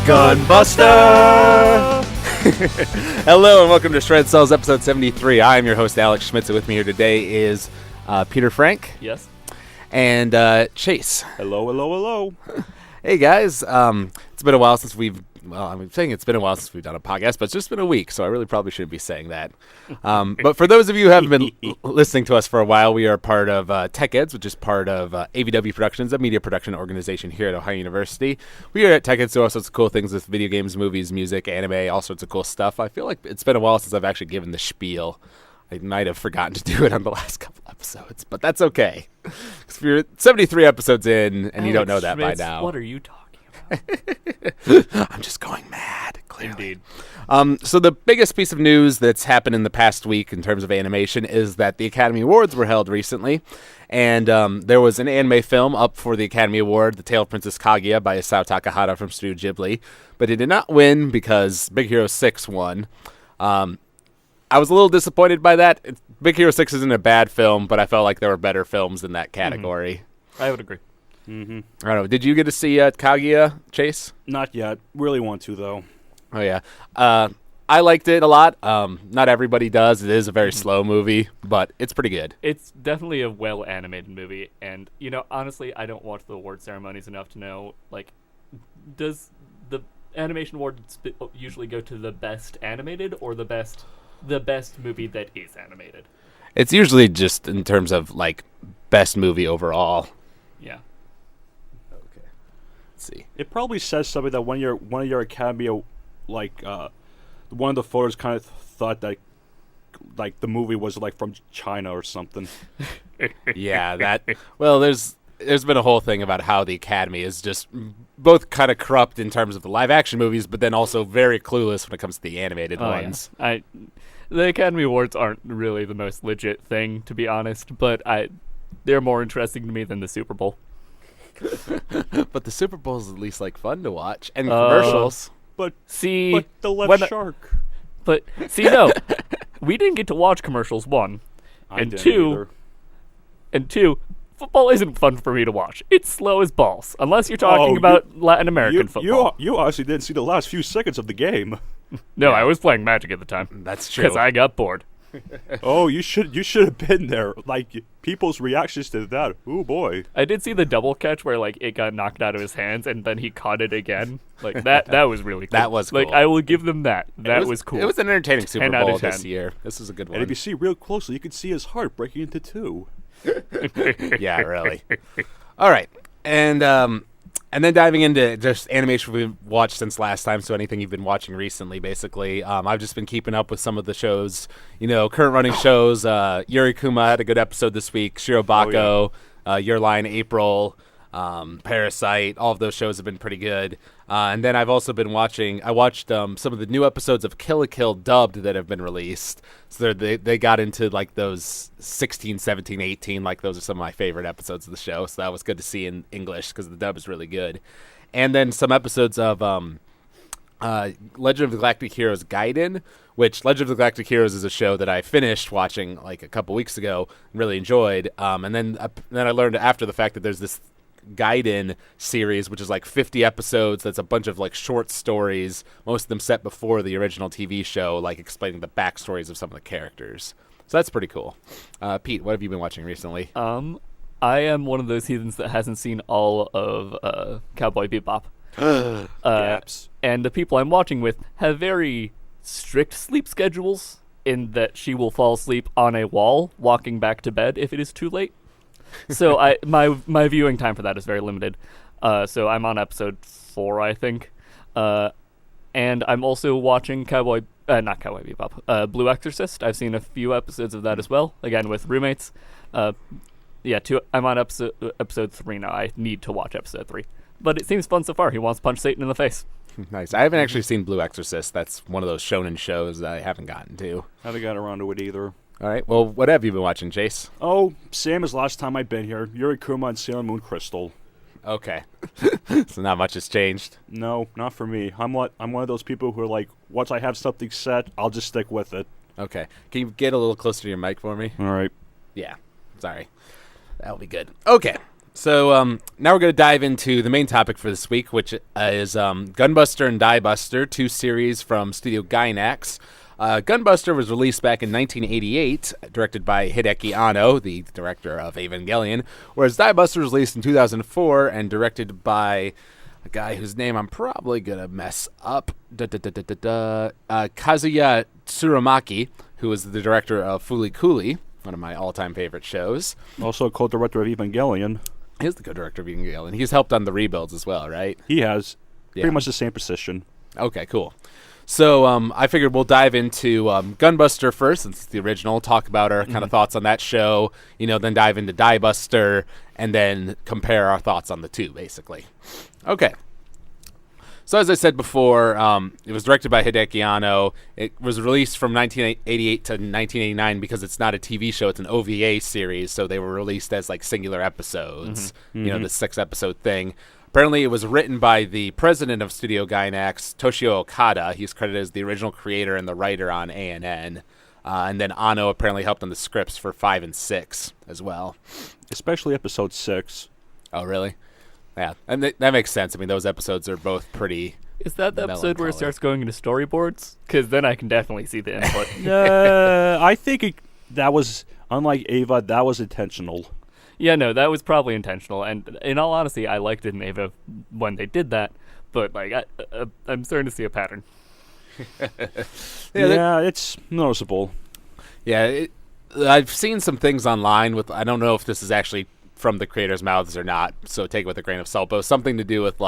Gunbuster! Hello and welcome to Cels episode 73. I am your host Alex Schmitz, and with me here today is Peter Frank. Yes. And Chase. Hello, hello, hello. Hey guys, it's been a while since I'm saying it's been a while since we've done a podcast, but it's just been a week, so I really probably shouldn't be saying that. But for those of you who haven't been listening to us for a while, we are part of TechEds, which is part of AVW Productions, a media production organization here at Ohio University. We are at TechEds do all sorts of cool things with video games, movies, music, anime, all sorts of cool stuff. I feel like it's been a while since I've actually given the spiel. I might have forgotten to do it on the last couple episodes, but that's okay. Because we're 73 episodes in, and you don't know that by now. What are you talking about? I'm just going mad, clearly. Indeed. So the biggest piece of news that's happened in the past week in terms of animation is that the Academy Awards were held recently, and there was an anime film up for the Academy Award, The Tale of Princess Kaguya by Isao Takahata from Studio Ghibli, but it did not win because Big Hero 6 won. I was a little disappointed by that. Big Hero 6 isn't a bad film, but I felt like there were better films in that category. Mm-hmm. I would agree. Mm-hmm. I don't know. Did you get to see Kaguya, Chase? Not yet. Really want to, though. Oh, yeah. I liked it a lot. Not everybody does. It is a very slow movie, but it's pretty good. It's definitely a well-animated movie, and, honestly, I don't watch the award ceremonies enough to know, does the animation awards usually go to the best animated or the best movie that is animated? It's usually just in terms of, best movie overall. Yeah. Okay. Let's see. It probably says something that one of your Academy, one of the photos kind of thought that, the movie was, from China or something. Yeah, there's been a whole thing about how the Academy is just both kind of corrupt in terms of the live-action movies, but then also very clueless when it comes to the animated ones. Yeah. The Academy Awards aren't really the most legit thing, to be honest, but they're more interesting to me than the Super Bowl. But the Super Bowl is at least, fun to watch. And commercials. But see, the left shark. But see, no, we didn't get to watch commercials. One, and two, football isn't fun for me to watch. It's slow as balls, unless you're talking about Latin American football. You honestly didn't see the last few seconds of the game. No, I was playing Magic at the time. That's true. Because I got bored. Oh, you should have been there. People's reactions to that. Oh boy. I did see the double catch where it got knocked out of his hands and then he caught it again. That was really cool. That was cool. I will give them that. That was cool. It was an entertaining Super 10 Bowl this year. This was a good one. And if you see real closely, you can see his heart breaking into two. Yeah, really. All right. And then diving into just animation we've watched since last time, so anything you've been watching recently, basically. I've just been keeping up with some of the shows, current running shows. Yuri Kuma had a good episode this week. Shirobako, Your Line April, Parasite. All of those shows have been pretty good. And then I've also been watching, I watched some of the new episodes of Kill la Kill dubbed that have been released. So they got into those 16, 17, 18. Those are some of my favorite episodes of the show. So that was good to see in English because the dub is really good. And then some episodes of Legend of the Galactic Heroes Gaiden, which Legend of the Galactic Heroes is a show that I finished watching a couple weeks ago and really enjoyed. And then I learned after the fact that there's this Gaiden series, which is 50 episodes. That's a bunch of short stories, most of them set before the original TV show, explaining the backstories of some of the characters. So that's pretty cool. Pete, what have you been watching recently? I am one of those heathens that hasn't seen all of Cowboy Bebop. Gaps. And the people I'm watching with have very strict sleep schedules in that she will fall asleep on a wall walking back to bed if it is too late. So my viewing time for that is very limited. So I'm on episode 4, I think. And I'm also watching not Cowboy Bebop, Blue Exorcist. I've seen a few episodes of that as well, again with roommates. I'm on episode 3 now. I need to watch episode 3. But it seems fun so far. He wants to punch Satan in the face. Nice. I haven't actually seen Blue Exorcist. That's one of those shonen shows that I haven't gotten to. Haven't got around to it either. All right. Well, what have you been watching, Chase? Oh, same as last time I've been here. Yuri Kuma and Sailor Moon Crystal. Okay. So not much has changed. No, not for me. I'm one of those people who are once I have something set, I'll just stick with it. Okay. Can you get a little closer to your mic for me? All right. Yeah. Sorry. That'll be good. Okay. So now we're going to dive into the main topic for this week, which is Gunbuster and Diebuster, two series from Studio Gainax. Gunbuster was released back in 1988, directed by Hideki Anno, the director of Evangelion, whereas Diebuster was released in 2004 and directed by a guy whose name I'm probably going to mess up, Kazuya Tsurumaki, who was the director of Fooly Cooly, one of my all-time favorite shows. Also co-director of Evangelion. He's the co-director of Evangelion. He's helped on the rebuilds as well, right? He has Yeah. pretty much the same position. Okay, cool. So I figured we'll dive into Gunbuster first, since it's the original, talk about our kind of thoughts on that show, then dive into Diebuster, and then compare our thoughts on the two, basically. Okay. So as I said before, it was directed by Hideki Anno. It was released from 1988 to 1989 because it's not a TV show; it's an OVA series. So they were released as like singular episodes. The 6-episode thing. Apparently, it was written by the president of Studio Gainax, Toshio Okada. He's credited as the original creator and the writer on ANN. And then Anno apparently helped on the scripts for 5 and 6 as well. Especially episode 6. Oh, really? Yeah, and that makes sense. I mean, those episodes are both pretty. Is that the episode where it starts going into storyboards? Because then I can definitely see the input. I think that was, unlike Ava, that was intentional. Yeah, no, that was probably intentional. And in all honesty, I liked it in Ava when they did that. But I'm starting to see a pattern. Yeah, it's noticeable. Yeah, I've seen some things online with. I don't know if this is actually from the creators' mouths or not, so take it with a grain of salt. But it was something to do with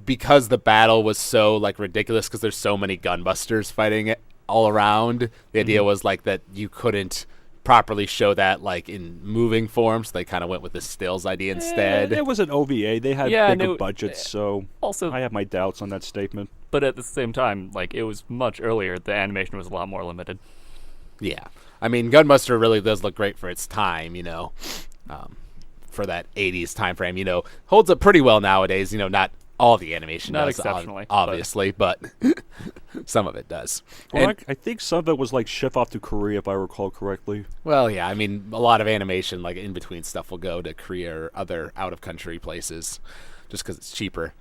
because the battle was so ridiculous because there's so many gunbusters fighting it all around. The idea was that you couldn't properly show that in moving form, so they kind of went with the stills idea instead. It was an OVA. They had bigger budgets, so also I have my doubts on that statement. But at the same time, it was much earlier. The animation was a lot more limited. Yeah. I mean, Gunbuster really does look great for its time, for that 80s time frame, holds up pretty well nowadays, not all the animation not does, exceptionally, obviously, but some of it does. Well, And, I think some of it was shipped off to Korea, if I recall correctly. well, yeah, I mean, a lot of animation, in between stuff, will go to Korea or other out-of-country places just because it's cheaper.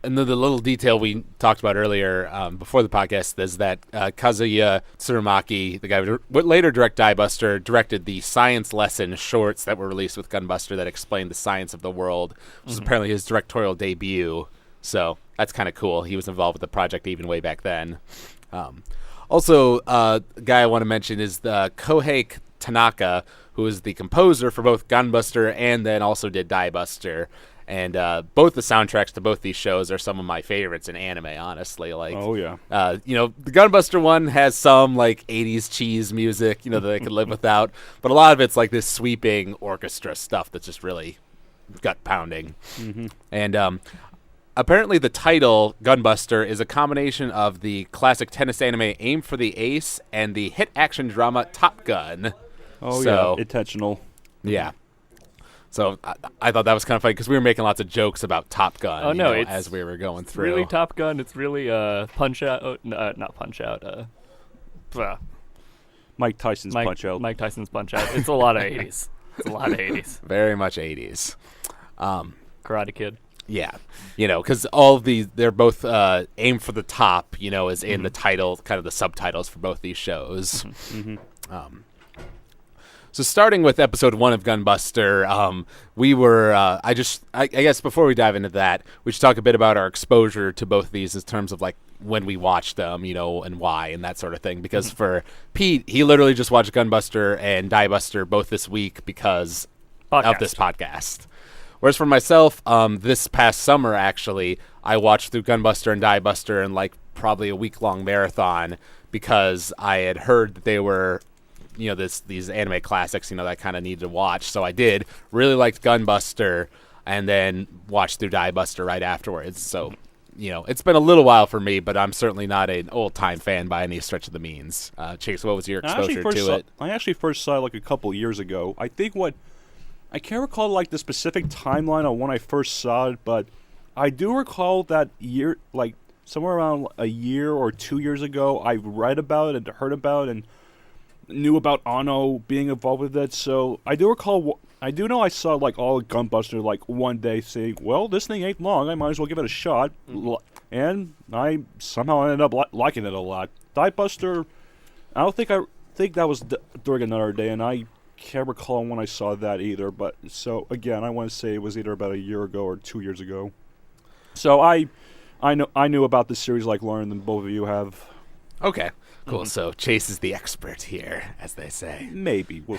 And then the little detail we talked about earlier before the podcast is that Kazuya Tsurumaki, the guy who would later direct Diebuster, directed the science lesson shorts that were released with Gunbuster that explained the science of the world, which is apparently his directorial debut. So that's kind of cool. He was involved with the project even way back then. Also, a guy I want to mention is the Kohei Tanaka, who is the composer for both Gunbuster and then also did Diebuster. And both the soundtracks to both these shows are some of my favorites in anime, honestly. Oh, yeah. The Gunbuster one has some, 80s cheese music, that I could live without. But a lot of it's, this sweeping orchestra stuff that's just really gut-pounding. And apparently the title, Gunbuster, is a combination of the classic tennis anime Aim for the Ace and the hit action drama Top Gun. Oh, yeah. Intentional. Yeah. So I thought that was kind of funny because we were making lots of jokes about Top Gun. Oh no! As we were going through, really Top Gun. It's really Punch Out. Oh, not Punch Out. Mike Tyson's Punch Out. Mike Tyson's Punch Out. It's a lot of 80s. It's a lot of 80s. Very much 80s. Karate Kid. Yeah, because all of these, they're both Aim for the Top. Is in the title, kind of the subtitles for both these shows. So starting with episode 1 of Gunbuster, we were, I guess before we dive into that, we should talk a bit about our exposure to both of these in terms of when we watched them, and why and that sort of thing. Because for Pete, he literally just watched Gunbuster and Diebuster both this week because of this podcast. Whereas for myself, this past summer, actually, I watched through Gunbuster and Diebuster in probably a week-long marathon because I had heard that they were these anime classics, that I kind of needed to watch. So I did. Really liked Gunbuster, and then watched through Diebuster right afterwards. So, it's been a little while for me, but I'm certainly not an old-time fan by any stretch of the means. Chase, what was your exposure to it? I actually first saw it a couple years ago. I think I can't recall the specific timeline on when I first saw it, but I do recall that year, somewhere around a year or 2 years ago, I read about it and heard about it, and knew about Anno being involved with it. So I do recall. I do know I saw like all Gunbuster like one day saying, "Well, this thing ain't long. I might as well give it a shot." And I somehow ended up liking it a lot. Diebuster, I don't think that was during another day, and I can't recall when I saw that either. But so again, I want to say it was either about a year ago or 2 years ago. So I knew about this series like Lauren than both of you have. Okay, cool. So Chase is the expert here, as they say. Maybe we'll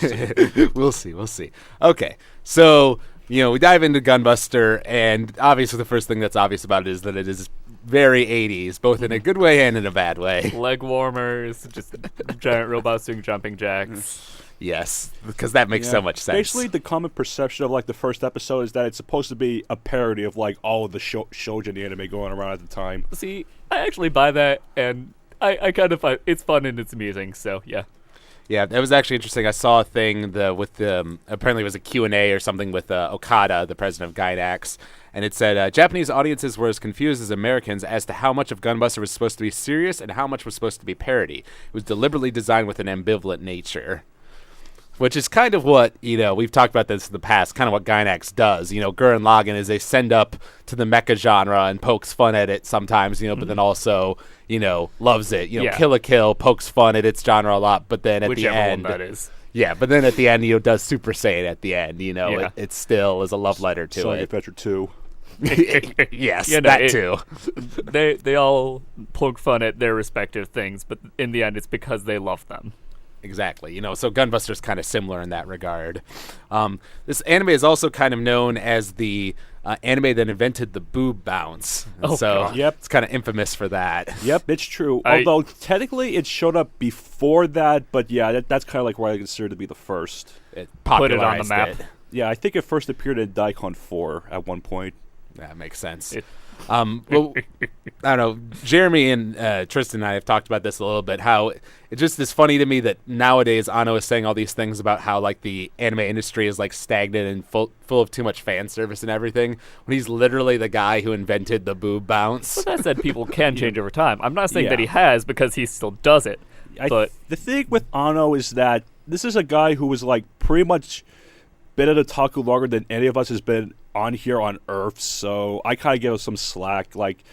see. We'll see. Okay, so we dive into Gunbuster, and obviously the first thing that's obvious about it is that it is very 80s, both in a good way and in a bad way. Leg warmers, just giant robots doing jumping jacks. Yes, because that makes so much sense. Basically, the common perception of like the first episode is that it's supposed to be a parody of like all of the shoujo anime going around at the time. See, I actually buy that, and I kind of find it's fun and it's amusing. So yeah. Yeah, that was actually interesting. I saw a thing with apparently it was a Q&A or something with Okada, the president of Gainax, and it said Japanese audiences were as confused as Americans as to how much of Gunbuster was supposed to be serious and how much was supposed to be parody. It was deliberately designed with an ambivalent nature. Which is kind of what, we've talked about this in the past, kind of what Gainax does. Gurren Lagann is they send up to the mecha genre and pokes fun at it sometimes, but then also, loves it. Kill la Kill pokes fun at its genre a lot, but then at the end... one that is. Yeah, but then at the end, does Super Saiyan at the end, it still is a love letter to Sonic it. Adventure 2. Yes, that too. They all poke fun at their respective things, but in the end, it's because they love them. Exactly. So Gunbuster's kind of similar in that regard. This anime is also kind of known as the anime that invented the boob bounce. Yep. It's kind of infamous for that. Yep, it's true. Although technically it showed up before that, but yeah, that's kind of like what I consider to be the first. It put it on the popularized map. it. Yeah, I think it first appeared in Daikon 4 at one point. That makes sense. Well, I don't know. Jeremy and Tristan and I have talked about this a little bit, how it just is funny to me that nowadays Anno is saying all these things about how like the anime industry is like stagnant and full of too much fan service and everything, when he's literally the guy who invented the boob bounce. But that said, people can change over time. I'm not saying that he has, because he still does it. But the thing with Anno is that this is a guy who was like pretty much been at Otaku longer than any of us has been on here on Earth, so I kind of give him some slack. Like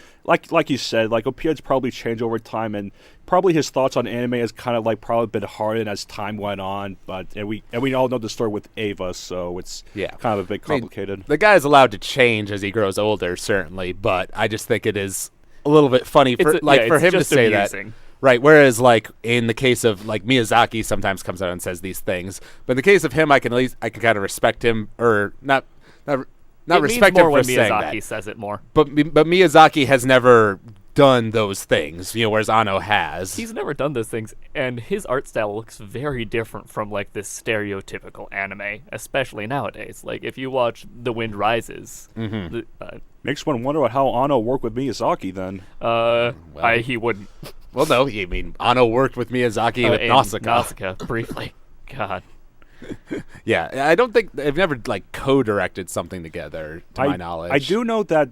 you said, like opinions probably change over time, and probably his thoughts on anime has kind of like probably been hardened as time went on. But and we all know the story with Ava, so it's kind of a bit complicated. The guy's allowed to change as he grows older, certainly, but I just think it is a little bit funny for him to say amusing. That. Right, whereas like in the case of like Miyazaki sometimes comes out and says these things, but in the case of him, I can kind of respect him, or not respect him for saying that. Miyazaki says it more. But Miyazaki has never done those things, whereas Anno has. He's never done those things, and his art style looks very different from like this stereotypical anime, especially nowadays. Like if you watch The Wind Rises, makes one wonder how Anno worked with Miyazaki then. He wouldn't. Well, no, I mean, Anno worked with Miyazaki with Nausicaa. Nausicaa, briefly. God. Yeah, I don't think they've never like co-directed something together, to my knowledge. I do know that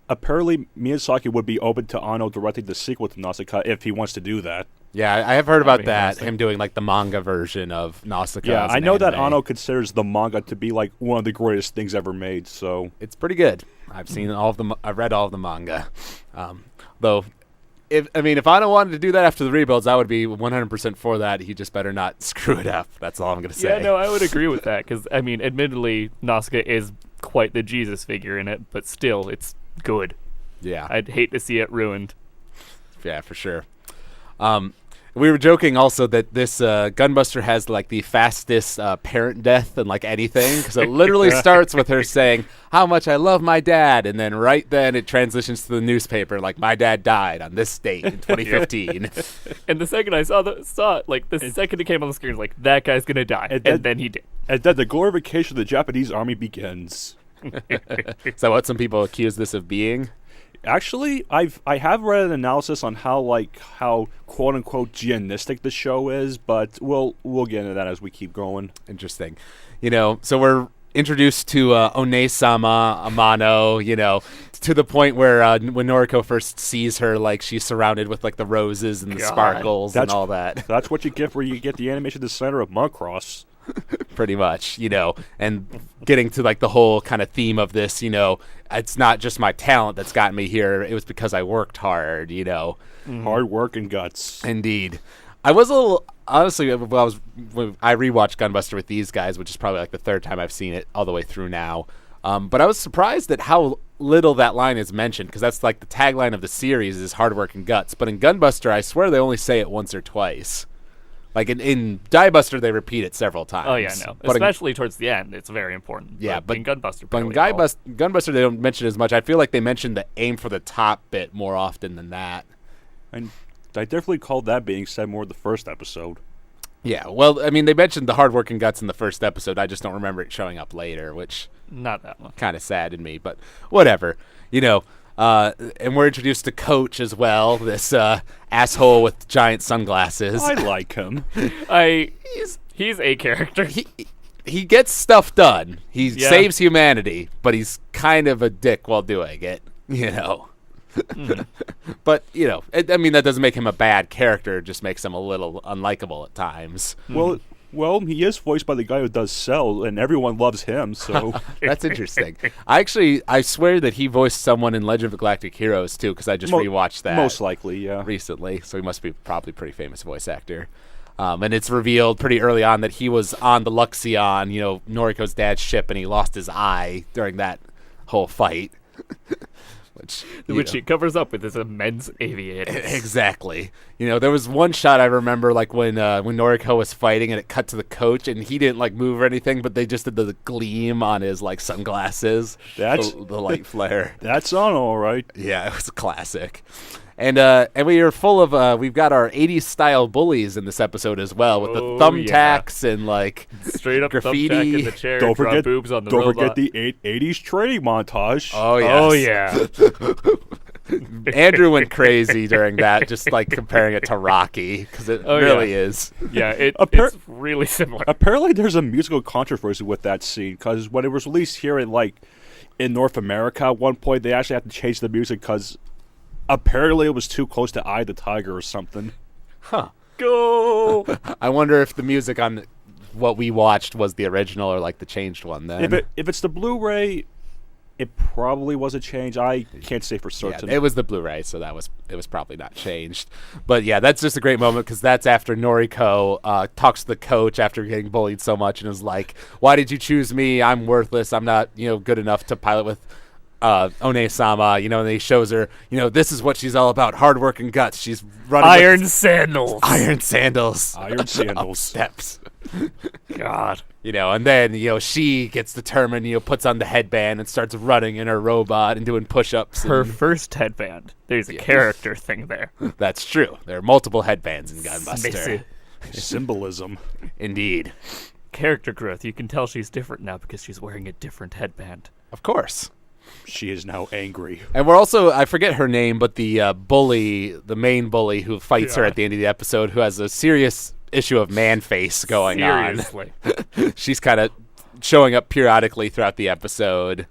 apparently Miyazaki would be open to Anno directing the sequel to Nausicaa if he wants to do that. Yeah, I have heard about that. Him doing like the manga version of Nausicaa. Yeah, I know anime. that Anno considers the manga to be like one of the greatest things ever made. So it's pretty good. I've seen all of the. I've read all of the manga, though. If Anno wanted to do that after the rebuilds, I would be 100% for that. He just better not screw it up. That's all I'm going to say. Yeah, no, I would agree with that, because, admittedly, Nausicaa is quite the Jesus figure in it, but still, it's good. Yeah. I'd hate to see it ruined. Yeah, for sure. We were joking also that this Gunbuster has like the fastest parent death in like anything, because it literally starts with her saying how much I love my dad, and then right then it transitions to the newspaper like my dad died on this date in 2015. And the second I saw it, like the second it came on the screen, like that guy's gonna die, and then he did. And then the glorification of the Japanese army begins. Is that what some people accuse this of being? Actually, I have read an analysis on how quote unquote Gianistic the show is, but we'll get into that as we keep going. Interesting. So we're introduced to One-sama Amano, to the point where when Noriko first sees her, like, she's surrounded with, like, the roses and the sparkles and all that. That's what you get where you get the animation designer of Macross. Pretty much, and getting to, like, the whole kind of theme of this, it's not just my talent that's gotten me here. It was because I worked hard, Hard work and guts. Indeed. I was a little, honestly, when I rewatched Gunbuster with these guys, which is probably like the third time I've seen it all the way through now. But I was surprised at how little that line is mentioned, because that's like the tagline of the series is hard work and guts. But in Gunbuster, I swear they only say it once or twice. Like in Diebuster, they repeat it several times. Oh, yeah, no. But especially towards the end, it's very important. Yeah, but in Gunbuster, But in Gunbuster, they don't mention it as much. I feel like they mention the aim for the top bit more often than that. And I definitely called that being said more the first episode. Yeah, well, I mean, they mentioned the hard work and guts in the first episode. I just don't remember it showing up later, which not that one. Kind of saddened me, but whatever. And we're introduced to Coach as well, this asshole with giant sunglasses. I like him. He's a character. He gets stuff done. He saves humanity, but he's kind of a dick while doing it, But, that doesn't make him a bad character. It just makes him a little unlikable at times. Well, he is voiced by the guy who does Cels, and everyone loves him, so... That's interesting. I swear that he voiced someone in Legend of Galactic Heroes, too, because I just rewatched that. Most likely, yeah. Recently, so he must be probably a pretty famous voice actor. And it's revealed pretty early on that he was on the Luxion, Noriko's dad's ship, and he lost his eye during that whole fight. Which he covers up with his immense aviators. Exactly. There was one shot I remember, like when Noriko was fighting, and it cut to the Coach, and he didn't like move or anything, but they just did the gleam on his like sunglasses. That's the light flare. That's on all right. Yeah, it was a classic. And we are full of we've got our 80s style bullies in this episode as well, with the thumbtacks and like straight up graffiti thumbtack in the chair. Don't forget boobs on the Don't robot. forget the 80s training montage. Oh yes. Oh yeah. Andrew went crazy during that, just like comparing it to Rocky, because it really is. Yeah, it's really similar. Apparently, there's a musical controversy with that scene, because when it was released here in North America, at one point they actually had to change the music because apparently it was too close to Eye of the Tiger or something. Huh. Go! I wonder if the music on what we watched was the original or like the changed one then. If it's the Blu-ray, it probably was a change. I can't say for certain. Yeah, it was the Blu-ray, so it was probably not changed. But yeah, that's just a great moment, because that's after Noriko talks to the Coach after getting bullied so much and is like, "Why did you choose me? I'm worthless. I'm not good enough to pilot with One-sama," and he shows her, this is what she's all about, hard work and guts. She's running Iron sandals. Up steps. God. And then, she gets determined, puts on the headband and starts running in her robot and doing push-ups. Her first headband. There's a character thing there. That's true. There are multiple headbands in Gunbuster. Symbolism. Indeed. Character growth. You can tell she's different now because she's wearing a different headband. Of course. She is now angry. And we're also, I forget her name, but the bully, the main bully who fights her at the end of the episode, who has a serious issue of man face going Seriously. on. She's kind of showing up periodically throughout the episode.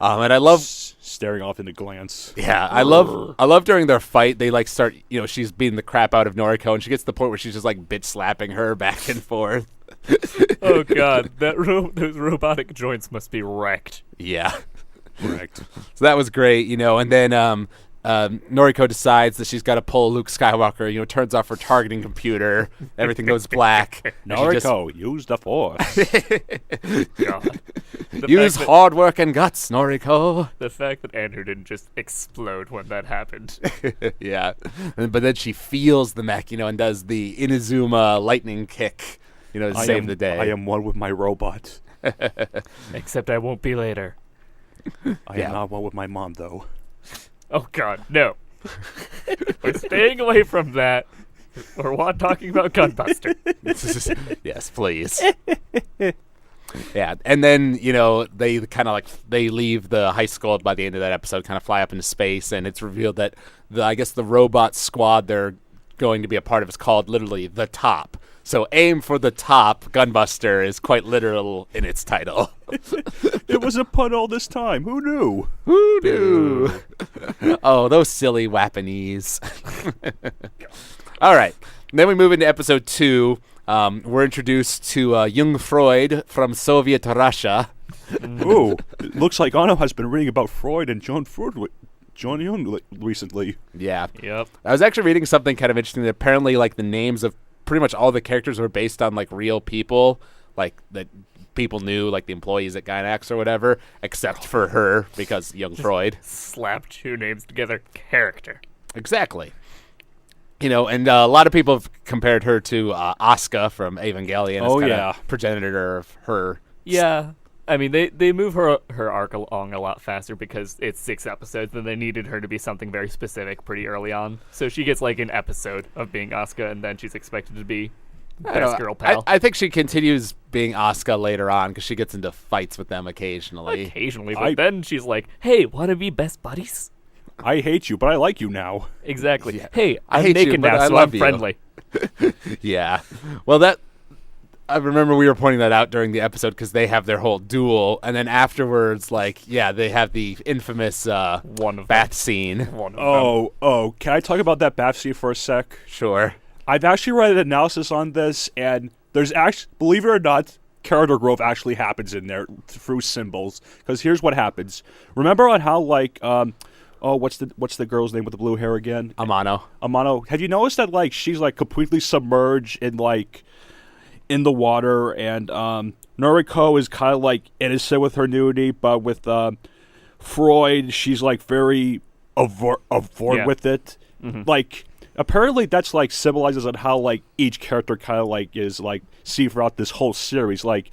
And I love staring off into glance. Yeah, I love during their fight, they like start, she's beating the crap out of Noriko, and she gets to the point where she's just like bitch slapping her back and forth. Oh god, those robotic joints must be wrecked. Yeah. Correct. So that was great, and then Noriko decides that she's got to pull Luke Skywalker, turns off her targeting computer, everything goes black. Noriko, use the Force. God. Use hard work and guts, Noriko. The fact that Andrew didn't just explode when that happened. Yeah. But then she feels the mech, and does the Inazuma lightning kick, to save the day. I am one with my robot. Except I won't be later. I am not one with my mom, though. Oh, God, no. We're staying away from that. We're talking about Gunbuster. Yes, please. Yeah, and then, they kind of they leave the high school by the end of that episode, kind of fly up into space, and it's revealed that the robot squad they're going to be a part of is called literally The Top. So aim for the top. Gunbuster is quite literal in its title. It was a pun all this time. Who knew? Who knew? Oh, those silly Wapanese. All right. Then we move into episode 2. We're introduced to young Freud from Soviet Russia. Ooh, it looks like Anno has been reading about Freud and John Jung recently. Yeah. Yep. I was actually reading something kind of interesting that apparently like the names of pretty much all the characters were based on like real people, like that people knew, like the employees at Gynax or whatever, except for her because young Freud. Slap 2 names together. Character. Exactly. And a lot of people have compared her to Asuka from Evangelion as kind of progenitor of her. Yeah. I mean, they move her arc along a lot faster because it's 6 episodes, and they needed her to be something very specific pretty early on. So she gets like an episode of being Asuka, and then she's expected to be best girl pal. I think she continues being Asuka later on because she gets into fights with them occasionally. But then she's like, hey, want to be best buddies? I hate you, but I like you now. Exactly. Yeah. Hey, I I'm hate you, naked but now, I so love I'm you. friendly. Yeah. Well, I remember we were pointing that out during the episode because they have their whole duel, and then afterwards, like, yeah, they have the infamous bath scene. Oh, can I talk about that bath scene for a sec? Sure. I've actually read an analysis on this, and there's actually, believe it or not, character growth actually happens in there through symbols. Because here's what happens. Remember on how, like, what's the girl's name with the blue hair again? Amano. Have you noticed that, like, she's, like, completely submerged in, like, in the water, and Noriko is kind of, like, innocent with her nudity, but with Freud, she's, like, very avoid with it. Mm-hmm. Like, apparently that's, like, symbolizes on how, like, each character kind of, like, is, like, see throughout this whole series. Like,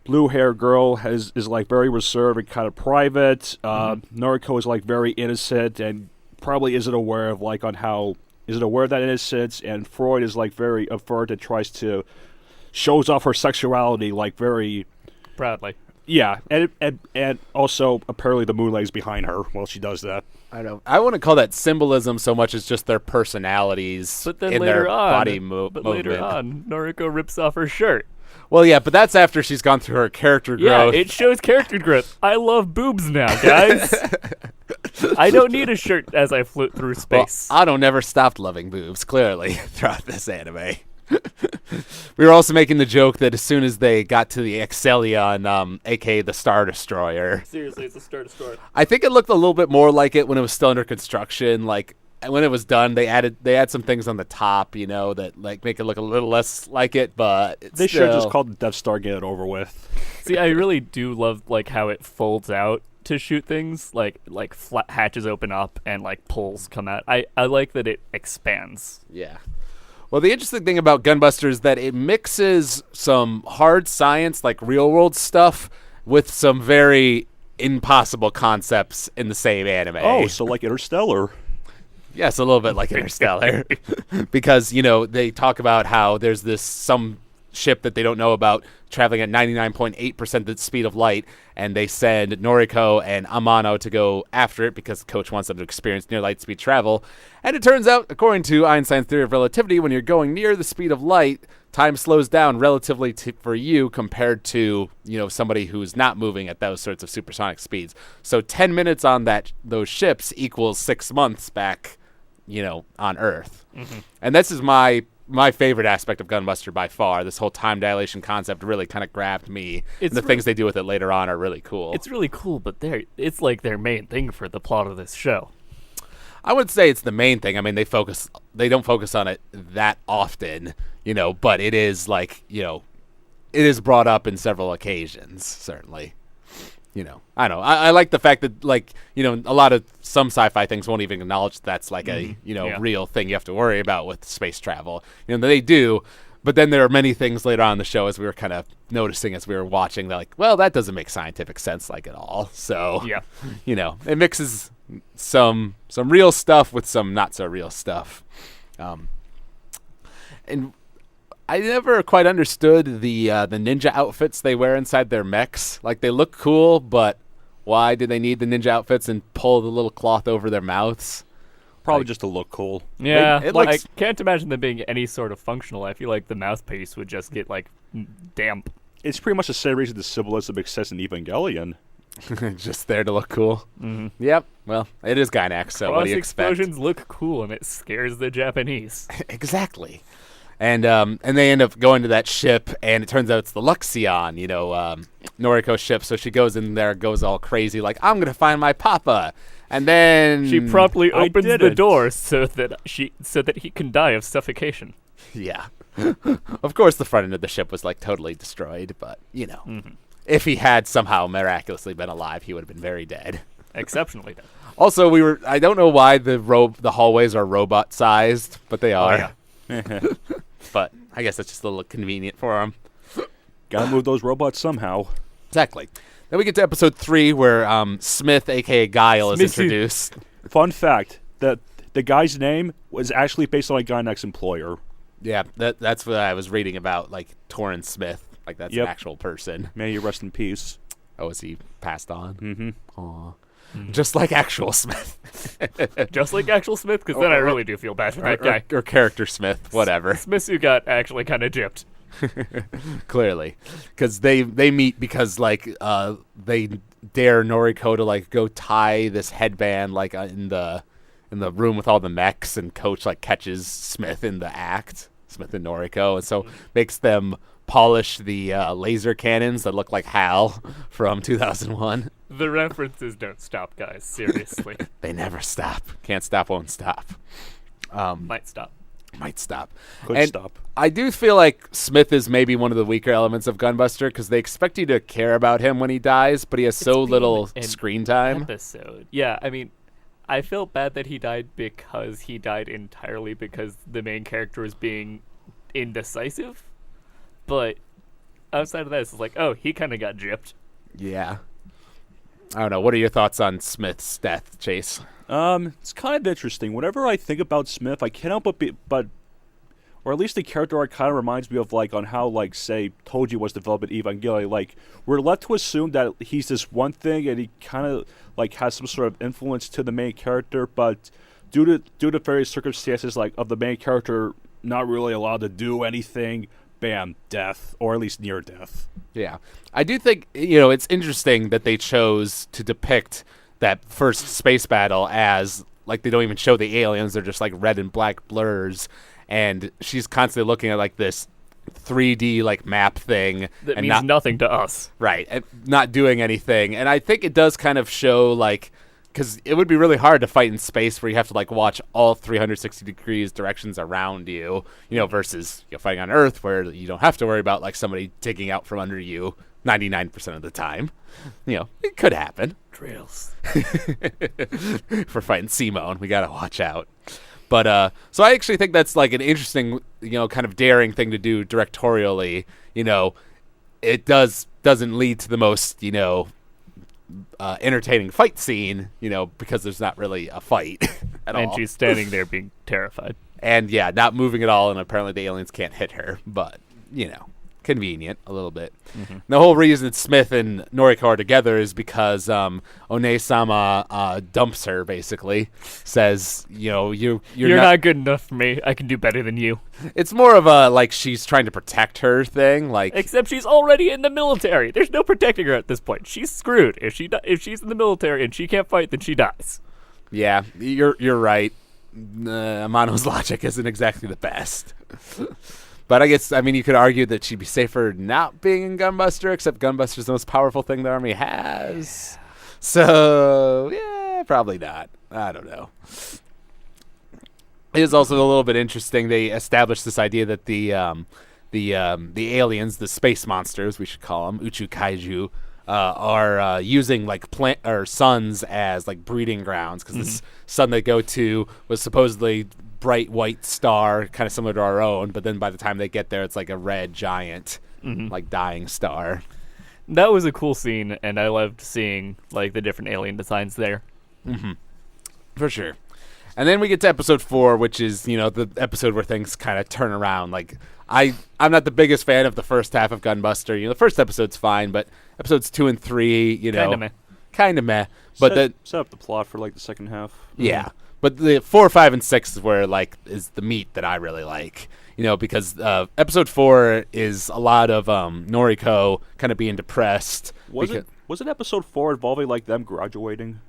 blue hair girl is like very reserved and kind of private. Noriko is like very innocent and probably isn't aware of like isn't aware of that innocence. And Freud is like very overt and tries to shows off her sexuality like very proudly. Yeah, and also apparently the moon lays behind her while she does that. I wouldn't call that symbolism so much as just their personalities but then in later their on, body movement. Later on, Noriko rips off her shirt. Well, yeah, but that's after she's gone through her character growth. Yeah, it shows character growth. I love boobs now, guys. I don't need a shirt as I float through space. Well, Otto never stopped loving boobs, clearly, throughout this anime. We were also making the joke that as soon as they got to the Excellion, a.k.a. the Star Destroyer. Seriously, it's a Star Destroyer. I think it looked a little bit more like it when it was still under construction. Like, when it was done, they add some things on the top, that like make it look a little less like it, but they should have just called the Death Star, get it over with. See, I really do love like how it folds out to shoot things, like flat hatches open up and like pulls come out. I like that it expands. Yeah. Well, the interesting thing about Gunbuster is that it mixes some hard science, like real world stuff, with some very impossible concepts in the same anime. Oh, so like Interstellar. Yes, a little bit like Interstellar. Because, they talk about how there's some ship that they don't know about traveling at 99.8% the speed of light, and they send Noriko and Amano to go after it because Coach wants them to experience near light speed travel. And it turns out, according to Einstein's theory of relativity, when you're going near the speed of light, time slows down relatively for you compared to, somebody who's not moving at those sorts of supersonic speeds. So 10 minutes on those ships equals 6 months back, on Earth. Mm-hmm. And this is my favorite aspect of Gunbuster by far. This whole time dilation concept really kind of grabbed me. And the things they do with it later on are really cool. It's really cool, but it's like their main thing for the plot of this show. I would say it's the main thing. I mean, they don't focus on it that often, but it is like, it is brought up in several occasions, certainly. I don't know. I like the fact that, like, a lot of some sci-fi things won't even acknowledge that's like a, real thing you have to worry about with space travel. They do, but then there are many things later on in the show, as we were kind of noticing as we were watching, that like, well, that doesn't make scientific sense like at all. So, yeah, it mixes some real stuff with some not so real stuff. And I never quite understood the ninja outfits they wear inside their mechs. Like, they look cool, but why do they need the ninja outfits and pull the little cloth over their mouths? Probably just to look cool. Yeah, it like, looks- I can't imagine them being any sort of functional. I feel like the mouthpiece would just get like damp. It's pretty much the same reason the symbolism exists in Evangelion. Just there to look cool. Mm-hmm. Yep. Well, it is Gynax, so what do you expect? Explosions look cool, and it scares the Japanese. Exactly. And they end up going to that ship, and it turns out it's the Luxion, Noriko's ship. So she goes in there, goes all crazy, like, I'm going to find my papa. And then... She promptly I opens the didn't. door so that he can die of suffocation. Yeah. Of course, the front end of the ship was, like, totally destroyed, but, if he had somehow miraculously been alive, he would have been very dead. Exceptionally dead. Also, I don't know why the hallways are robot-sized, but they are. yeah. But I guess that's just a little convenient for him. Gotta move those robots somehow. Exactly. Then we get to episode 3 where Smith, a.k.a. Guile, is Smithy. introduced. Fun fact, that the guy's name was actually based on a Gynax employer. Yeah, that's what I was reading about, like Torrin Smith. Like, that's Yep. an actual person. May he rest in peace. Oh, is he passed on? Mm-hmm. Aw. Just like actual Smith. Just like actual Smith, because then I really do feel bad for that guy. Or character Smith, whatever. Smitsu got actually kind of gypped. Clearly. Because they meet because, like, they dare Noriko to, like, go tie this headband, like, in the room with all the mechs, and Coach, like, catches Smith in the act, Smith and Noriko, and so makes them polish the laser cannons that look like HAL from 2001. The references don't stop, guys. Seriously. They never stop. Can't stop, won't stop. Might stop. Might stop. Could And stop. I do feel like Smith is maybe one of the weaker elements of Gunbuster because they expect you to care about him when he dies, but he has so It's little been an screen time. Episode. Yeah, I mean, I felt bad that he died because he died entirely because the main character was being indecisive. But outside of that, it's like, oh, he kind of got gypped. Yeah. I don't know. What are your thoughts on Smith's death, Chase? It's kind of interesting. Whenever I think about Smith, I can't help but or at least the character arc kind of reminds me of, like, on how, like, say, Toji was developed in Evangelion. Like, we're led to assume that he's this one thing and he kind of, like, has some sort of influence to the main character, but due to various circumstances, like, of the main character not really allowed to do anything, bam, death, or at least near death. Yeah. I do think, it's interesting that they chose to depict that first space battle as, like, they don't even show the aliens. They're just, like, red and black blurs. And she's constantly looking at, like, this 3D, like, map thing. That and means nothing to us. Right. And not doing anything. And I think it does kind of show, like, because it would be really hard to fight in space where you have to, like, watch all 360 degrees directions around you, versus fighting on Earth where you don't have to worry about, like, somebody digging out from under you 99% of the time. It could happen. Trails. For fighting Simone, we got to watch out. But, so I actually think that's, like, an interesting, kind of daring thing to do directorially. It doesn't lead to the most, entertaining fight scene, because there's not really a fight at all. And she's standing there being terrified. And, yeah, not moving at all, and apparently the aliens can't hit her. But, convenient a little bit. Mm-hmm. The whole reason Smith and Noriko are together is because One-sama dumps her, basically. Says, you're not good enough for me. I can do better than you. It's more of a, like, she's trying to protect her thing. Like, except she's already in the military. There's no protecting her at this point. She's screwed. If she's in the military and she can't fight, then she dies. Yeah, you're right. Amano's logic isn't exactly the best. But I guess, you could argue that she'd be safer not being in Gunbuster, except Gunbuster's the most powerful thing the Army has. So, yeah, probably not. I don't know. It is also a little bit interesting. They established this idea that the aliens, the space monsters, we should call them, Uchu Kaiju, are using, like, plant or suns as, like, breeding grounds, because this sun they go to was supposedly bright white star, kind of similar to our own, but then by the time they get there, it's like a red giant, like, dying star. That was a cool scene, and I loved seeing, like, the different alien designs there. Mm-hmm. For sure. And then we get to episode 4, which is, the episode where things kind of turn around. Like, I'm not the biggest fan of the first half of Gunbuster. The first episode's fine, but episodes 2 and 3, Kinda meh. Kind of meh. But set up the plot for, like, the second half. Yeah. But the 4, 5, and 6 is where like is the meat that I really like. Because episode 4 is a lot of Noriko kind of being depressed. Was it episode 4 involving like them graduating?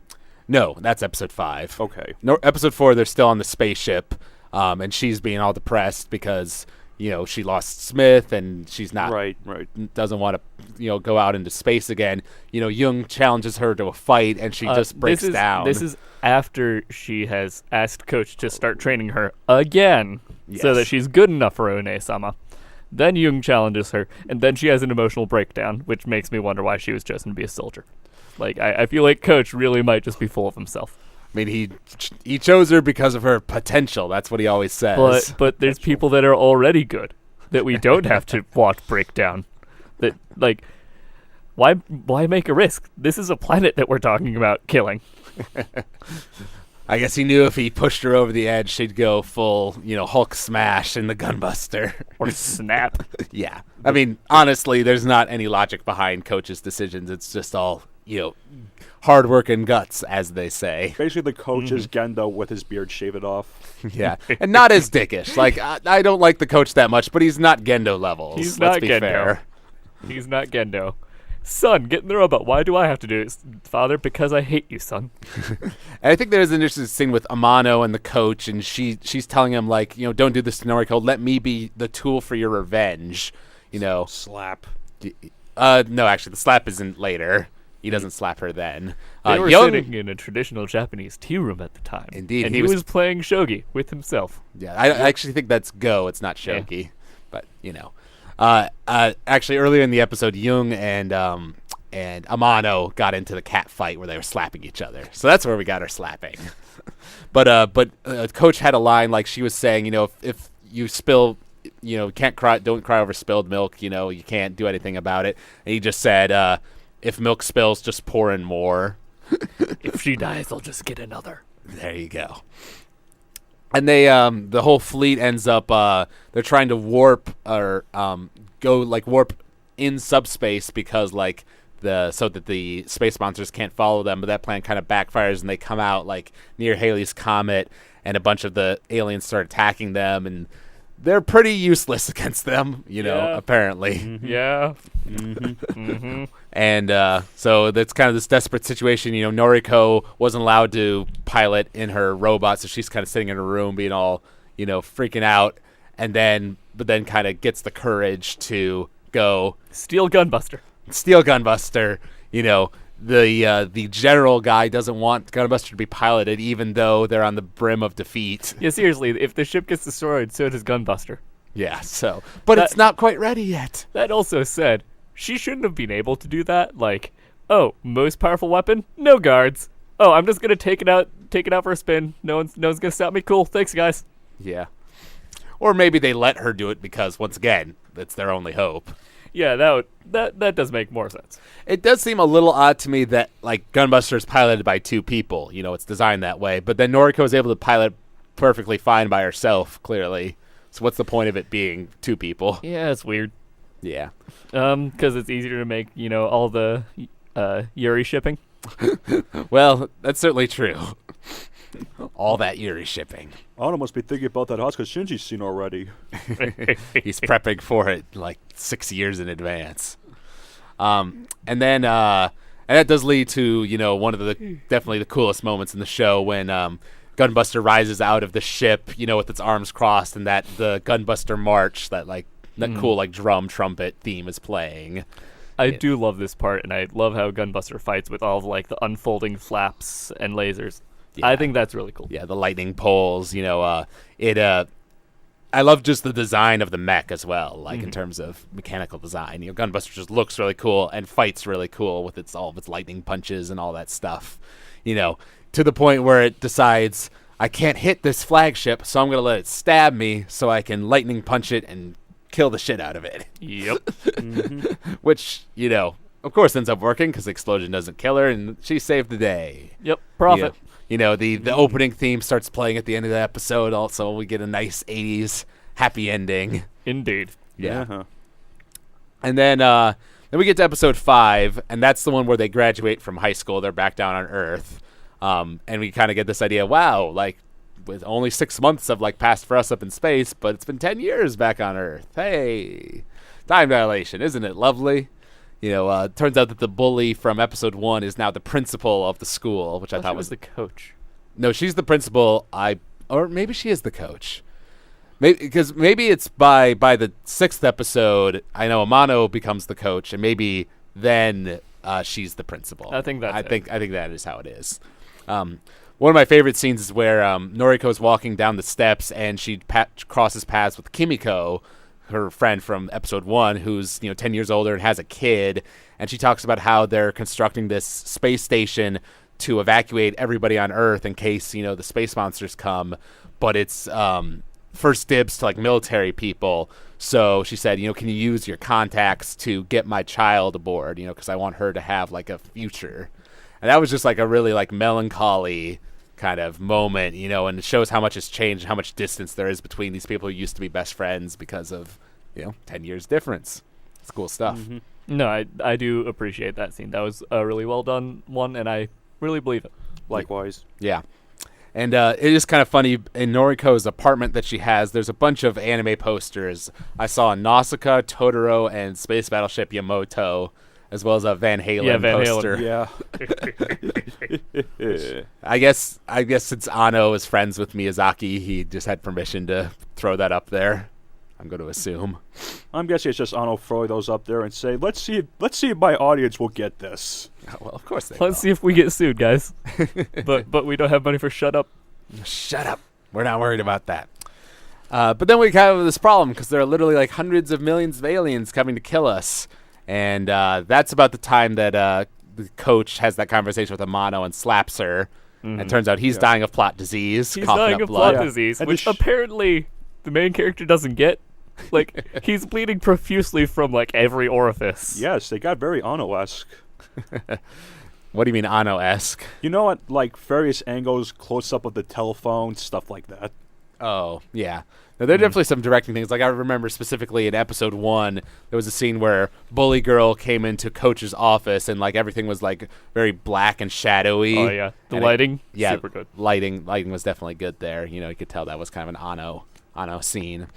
No, that's episode 5. Okay. No, episode 4 they're still on the spaceship, and she's being all depressed because she lost Smith and she's not right. doesn't want to go out into space again. Jung challenges her to a fight and she just breaks down. This is after she has asked Coach to start training her again, so that she's good enough for One-sama. Then Jung challenges her, and then she has an emotional breakdown, which makes me wonder why she was chosen to be a soldier. Like, I feel like Coach really might just be full of himself. I mean, he chose her because of her potential. That's what he always says. But there's people that are already good that we don't have to watch break down. That, like, why make a risk? This is a planet that we're talking about killing. I guess he knew if he pushed her over the edge, she'd go full, Hulk smash in the Gunbuster. Or snap. Yeah. I mean, honestly, there's not any logic behind Coach's decisions. It's just all, hard work and guts, as they say. Basically, the coach is Gendo with his beard shaved off. Yeah. And not as dickish. Like, I don't like the Coach that much, but he's not Gendo levels. He's Let's not be Gendo. fair. He's not Gendo. Son, get in the robot. Why do I have to do it? Father, because I hate you, son. And I think there's an interesting scene with Amano and the Coach, and she's telling him, like, don't do this to Noriko. Let me be the tool for your revenge. Slap. No, actually, the slap isn't later. He doesn't slap her then. They were sitting in a traditional Japanese tea room at the time. Indeed. And he was playing shogi with himself. Yeah, I actually think that's Go. It's not shogi. Yeah. But, actually, earlier in the episode, Jung and Amano got into the cat fight where they were slapping each other. So that's where we got our slapping. But Coach had a line like she was saying, if you spill, can't cry, don't cry over spilled milk, you can't do anything about it. And he just said, if milk spills, just pour in more. If she dies, I'll just get another. There you go. And they, the whole fleet ends up, they're trying to warp or warp in subspace because so that the space monsters can't follow them. But that plan kind of backfires, and they come out near Halley's Comet, and a bunch of the aliens start attacking them, and they're pretty useless against them, apparently. Mm-hmm. Yeah. And so that's kind of this desperate situation. Noriko wasn't allowed to pilot in her robot, so she's kind of sitting in her room being all, freaking out. But then kind of gets the courage to go steal Gunbuster. The general guy doesn't want Gunbuster to be piloted, even though they're on the brim of defeat. Yeah, seriously, if the ship gets destroyed, so does Gunbuster. Yeah, but it's not quite ready yet. That also said, she shouldn't have been able to do that. Most powerful weapon, no guards. Oh, I'm just gonna take it out for a spin. No one's gonna stop me. Cool, thanks, guys. Yeah. Or maybe they let her do it because, once again, that's their only hope. Yeah, that does make more sense. It does seem a little odd to me that Gunbuster is piloted by two people. It's designed that way. But then Noriko is able to pilot perfectly fine by herself, clearly. So what's the point of it being two people? Yeah, it's weird. Yeah. Because it's easier to make, all the Yuri shipping. Well, that's certainly true. All that Yuri shipping. Anna must be thinking about that house because Shinji's seen already. He's prepping for it 6 years in advance. And that does lead to, one of the definitely the coolest moments in the show when Gunbuster rises out of the ship, with its arms crossed, and that the Gunbuster march, that cool drum trumpet theme is playing. I do love this part, and I love how Gunbuster fights with all of the unfolding flaps and lasers. Yeah. I think that's really cool. Yeah, the lightning poles, I love just the design of the mech as well, in terms of mechanical design. Gunbuster just looks really cool and fights really cool with all of its lightning punches and all that stuff. To the point where it decides, I can't hit this flagship, so I'm going to let it stab me so I can lightning punch it and kill the shit out of it. Yep. Which, of course ends up working because the explosion doesn't kill her and she saved the day. Yep, profit. The opening theme starts playing at the end of the episode. Also, we get a nice 80s happy ending. Indeed. Yeah. Uh-huh. And then we get to episode 5, and that's the one where they graduate from high school. They're back down on Earth. And we kind of get this idea, wow, like, with only 6 months have like passed for us up in space, but it's been 10 years back on Earth. Hey, time dilation, isn't it lovely? It turns out that the bully from episode 1 is now the principal of the school, which I thought was the coach. No, she's the principal. Or maybe she is the coach. Because maybe it's by the 6th episode. I know Amano becomes the coach, and maybe then she's the principal. I think that's I think that is how it is. One of my favorite scenes is where Noriko's walking down the steps, and she crosses paths with Kimiko, her friend from episode 1, who's 10 years older and has a kid, and she talks about how they're constructing this space station to evacuate everybody on Earth in case the space monsters come, but it's first dibs to like military people. So she said, can you use your contacts to get my child aboard? Because I want her to have like a future. And that was just like a really like melancholy kind of moment, and it shows how much has changed, how much distance there is between these people who used to be best friends because of 10 years difference. It's cool stuff. Mm-hmm. No, I do appreciate that scene. That was a really well done one, and I really believe it. Likewise. Yeah. And it is kind of funny, in Noriko's apartment that she has, there's a bunch of anime posters. I saw Nausicaa, Totoro, and Space Battleship Yamato, as well as a Van Halen poster. Yeah. I guess since Ano is friends with Miyazaki, he just had permission to throw that up there. I'm going to assume. I'm guessing it's just Ano throwing those up there and say, let's see if my audience will get this. Oh, well, of course they Let's see if we get sued, guys. but we don't have money for shut up. Shut up. We're not worried about that. But then we have this problem because there are literally like hundreds of millions of aliens coming to kill us. And that's about the time that the coach has that conversation with Amano and slaps her. And it turns out he's dying of plot disease. He's coughing dying up of blood. plot disease, which apparently the main character doesn't get. Like, he's bleeding profusely from, like, every orifice. Yes, they got very Ano-esque. What do you mean Ano-esque? You know what? Like, various angles, close-up of the telephone, stuff like that. Oh, yeah. Now, there are definitely some directing things. Like, I remember specifically in episode 1, there was a scene where Bully Girl came into Coach's office, and, like, everything was, like, very black and shadowy. Oh, yeah. The lighting, yeah, super good. Lighting was definitely good there. You could tell that was kind of an Ano scene.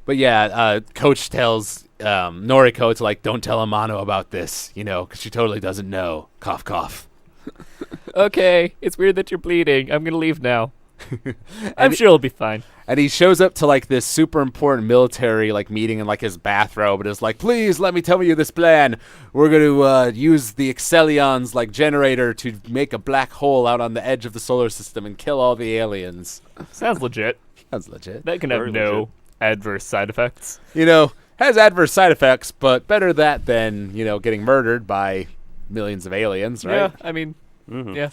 But yeah, Coach tells Noriko to like, don't tell Amano about this, because she totally doesn't know. Cough, cough. Okay, it's weird that you're bleeding. I'm gonna leave now. I'm sure it'll be fine. And he shows up to like this super important military like meeting in like his bathrobe and is like, please let me tell you this plan. We're going to use the Excelion's like generator to make a black hole out on the edge of the solar system and kill all the aliens. Sounds legit. Sounds legit. That can have no adverse side effects. Has adverse side effects, but better that than, getting murdered by millions of aliens, right? Yeah, I mean, yeah.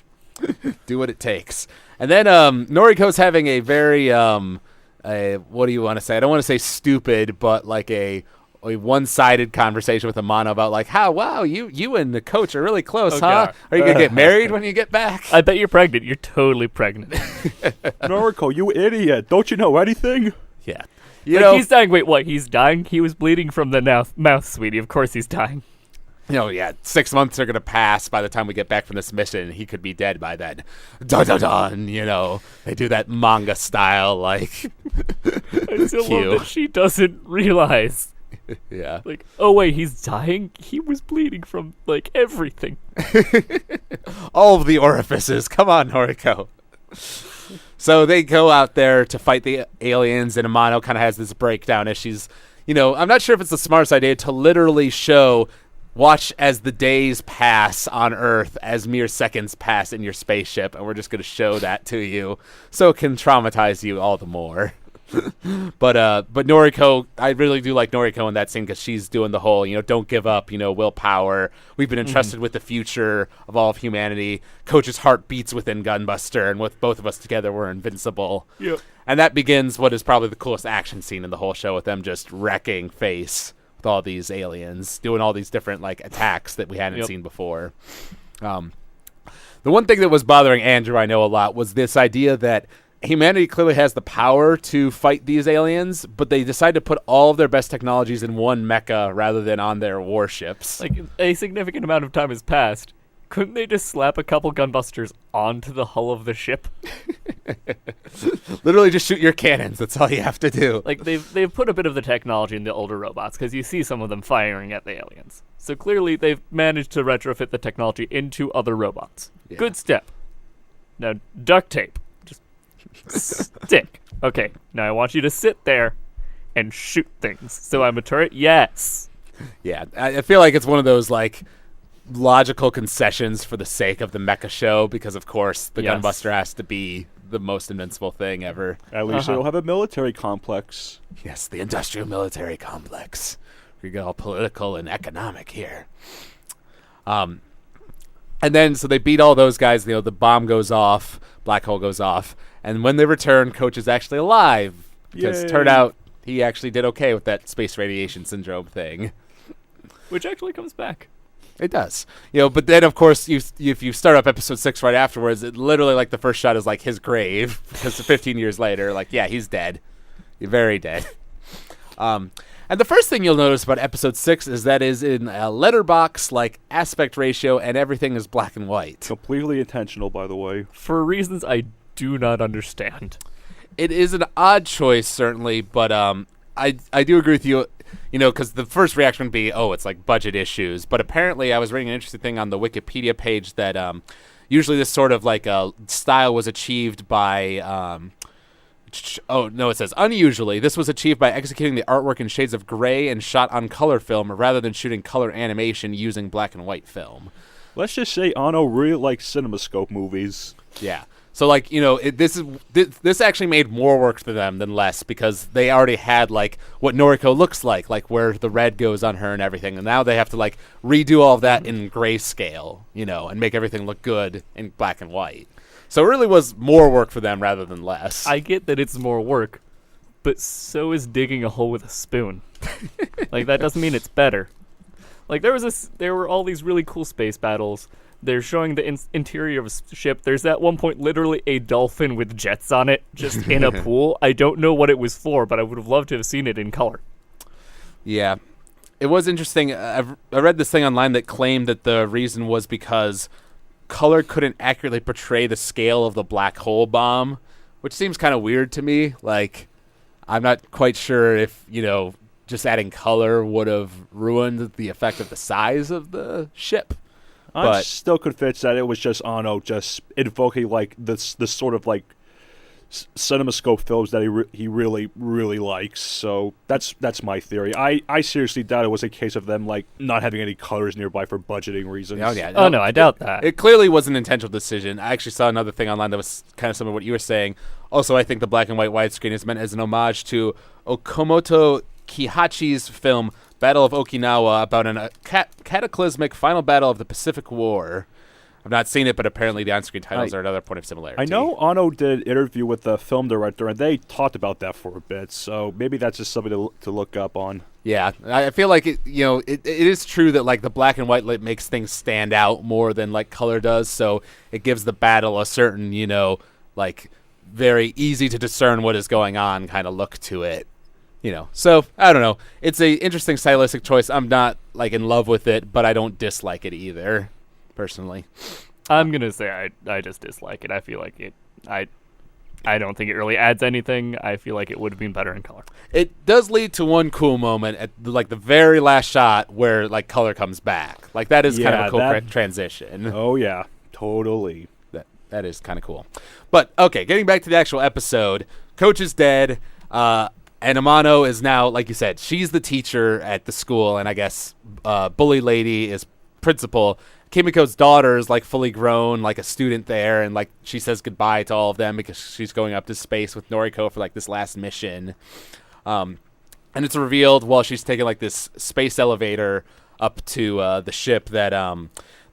Do what it takes. And then Noriko's having a very, what do you want to say? I don't want to say stupid, but like a one-sided conversation with Amano about like, wow, you and the coach are really close, huh? God. Are you going to get married when you get back? I bet you're pregnant. You're totally pregnant. Noriko, you idiot. Don't you know anything? Yeah. He's dying. Wait, what? He's dying? He was bleeding from the mouth, sweetie. Of course he's dying. 6 months are going to pass by the time we get back from this mission. He could be dead by then. Dun, dun, dun, they do that manga style, like, I still love that she doesn't realize. Yeah. Like, oh, wait, he's dying? He was bleeding from, like, everything. All of the orifices. Come on, Noriko. So they go out there to fight the aliens, and Amano kind of has this breakdown as she's, I'm not sure if it's the smartest idea to literally watch as the days pass on Earth as mere seconds pass in your spaceship, and we're just going to show that to you so it can traumatize you all the more. But Noriko, I really do like Noriko in that scene because she's doing the whole, don't give up, willpower. We've been entrusted with the future of all of humanity. Coach's heart beats within Gunbuster, and with both of us together, we're invincible. Yep. And that begins what is probably the coolest action scene in the whole show, with them just wrecking face with all these aliens, doing all these different like attacks that we hadn't seen before. The one thing that was bothering Andrew, I know a lot, was this idea that humanity clearly has the power to fight these aliens, but they decide to put all of their best technologies in one mecha rather than on their warships. Like, a significant amount of time has passed. couldn't they just slap a couple gunbusters onto the hull of the ship? Literally just shoot your cannons. That's all you have to do. Like, they've put a bit of the technology in the older robots, because you see some of them firing at the aliens. So clearly they've managed to retrofit the technology into other robots. Yeah. Good step. Now, duct tape. Just stick. Okay, now I want you to sit there and shoot things. So I'm a turret? Yes. Yeah, I feel like it's one of those, like, logical concessions for the sake of the mecha show, because, of course, the Yes. Gunbuster has to be the most invincible thing ever. At least it'll have a military complex. Yes, the industrial military complex. We get all political and economic here. And then, so they beat all those guys. You know, the bomb goes off, black hole goes off, and when they return, Coach is actually alive, because it Yay. turned out he actually did okay with that space radiation syndrome thing. Which actually comes back. It does, you know. But then, of course, if you start up episode 6 right afterwards, it literally, like, the first shot is like his grave, because 15 years later, like, yeah, he's dead, he's very dead. And the first thing you'll notice about episode 6 is that is in a letterbox like aspect ratio, and everything is black and white. Completely intentional, by the way. For reasons I do not understand. It is an odd choice, certainly, but I do agree with you. You know, because the first reaction would be, oh, it's like budget issues. But apparently, I was reading an interesting thing on the Wikipedia page that usually this sort of like style was achieved by. Oh, no, it says, unusually, this was achieved by executing the artwork in shades of gray and shot on color film rather than shooting color animation using black and white film. Let's just say Anno really likes CinemaScope movies. Yeah. So, like, you know, this actually made more work for them than less, because they already had, like, what Noriko looks like where the red goes on her and everything. And now they have to, like, redo all of that in grayscale, you know, and make everything look good in black and white. So it really was more work for them rather than less. I get that it's more work, but so is digging a hole with a spoon. Like, that doesn't mean it's better. Like, there were all these really cool space battles. They're showing the interior of a ship. There's at one point literally a dolphin with jets on it just in a pool. I don't know what it was for, but I would have loved to have seen it in color. Yeah. It was interesting. I read this thing online that claimed that the reason was because color couldn't accurately portray the scale of the black hole bomb, which seems kind of weird to me. Like, I'm not quite sure if, you know, just adding color would have ruined the effect of the size of the ship. I But still convinced that it was just Anno just invoking like this sort of like CinemaScope films that he really really likes. So that's my theory. I seriously doubt it was a case of them like not having any colors nearby for budgeting reasons. oh yeah, Oh, no, I doubt that. It clearly was an intentional decision. I actually saw another thing online that was kind of similar to what you were saying. Also, I think the black and white widescreen is meant as an homage to Okamoto Kihachi's film Battle of Okinawa, about a cataclysmic final battle of the Pacific War. I've not seen it, but apparently the on-screen titles are another point of similarity. I know Anno did an interview with the film director, and they talked about that for a bit. So maybe that's just something to look up on. Yeah, I feel like it is true that like the black and white makes things stand out more than like color does. So it gives the battle a certain, you know, like very easy to discern what is going on kind of look to it. You know, so I don't know. It's a interesting stylistic choice. I'm not like in love with it, but I don't dislike it either, personally. I'm gonna say I just dislike it. I feel like it. I don't think it really adds anything. I feel like it would have been better in color. It does lead to one cool moment at like the very last shot where like color comes back. Like that is kind of a cool transition. Oh yeah, totally. That is kind of cool. But okay, getting back to the actual episode, Coach is dead. And Amano is now, like you said, she's the teacher at the school, and I guess Bully Lady is principal. Kimiko's daughter is like fully grown, like a student there, and like she says goodbye to all of them because she's going up to space with Noriko for like this last mission. And it's revealed while she's taking like this space elevator up to the ship that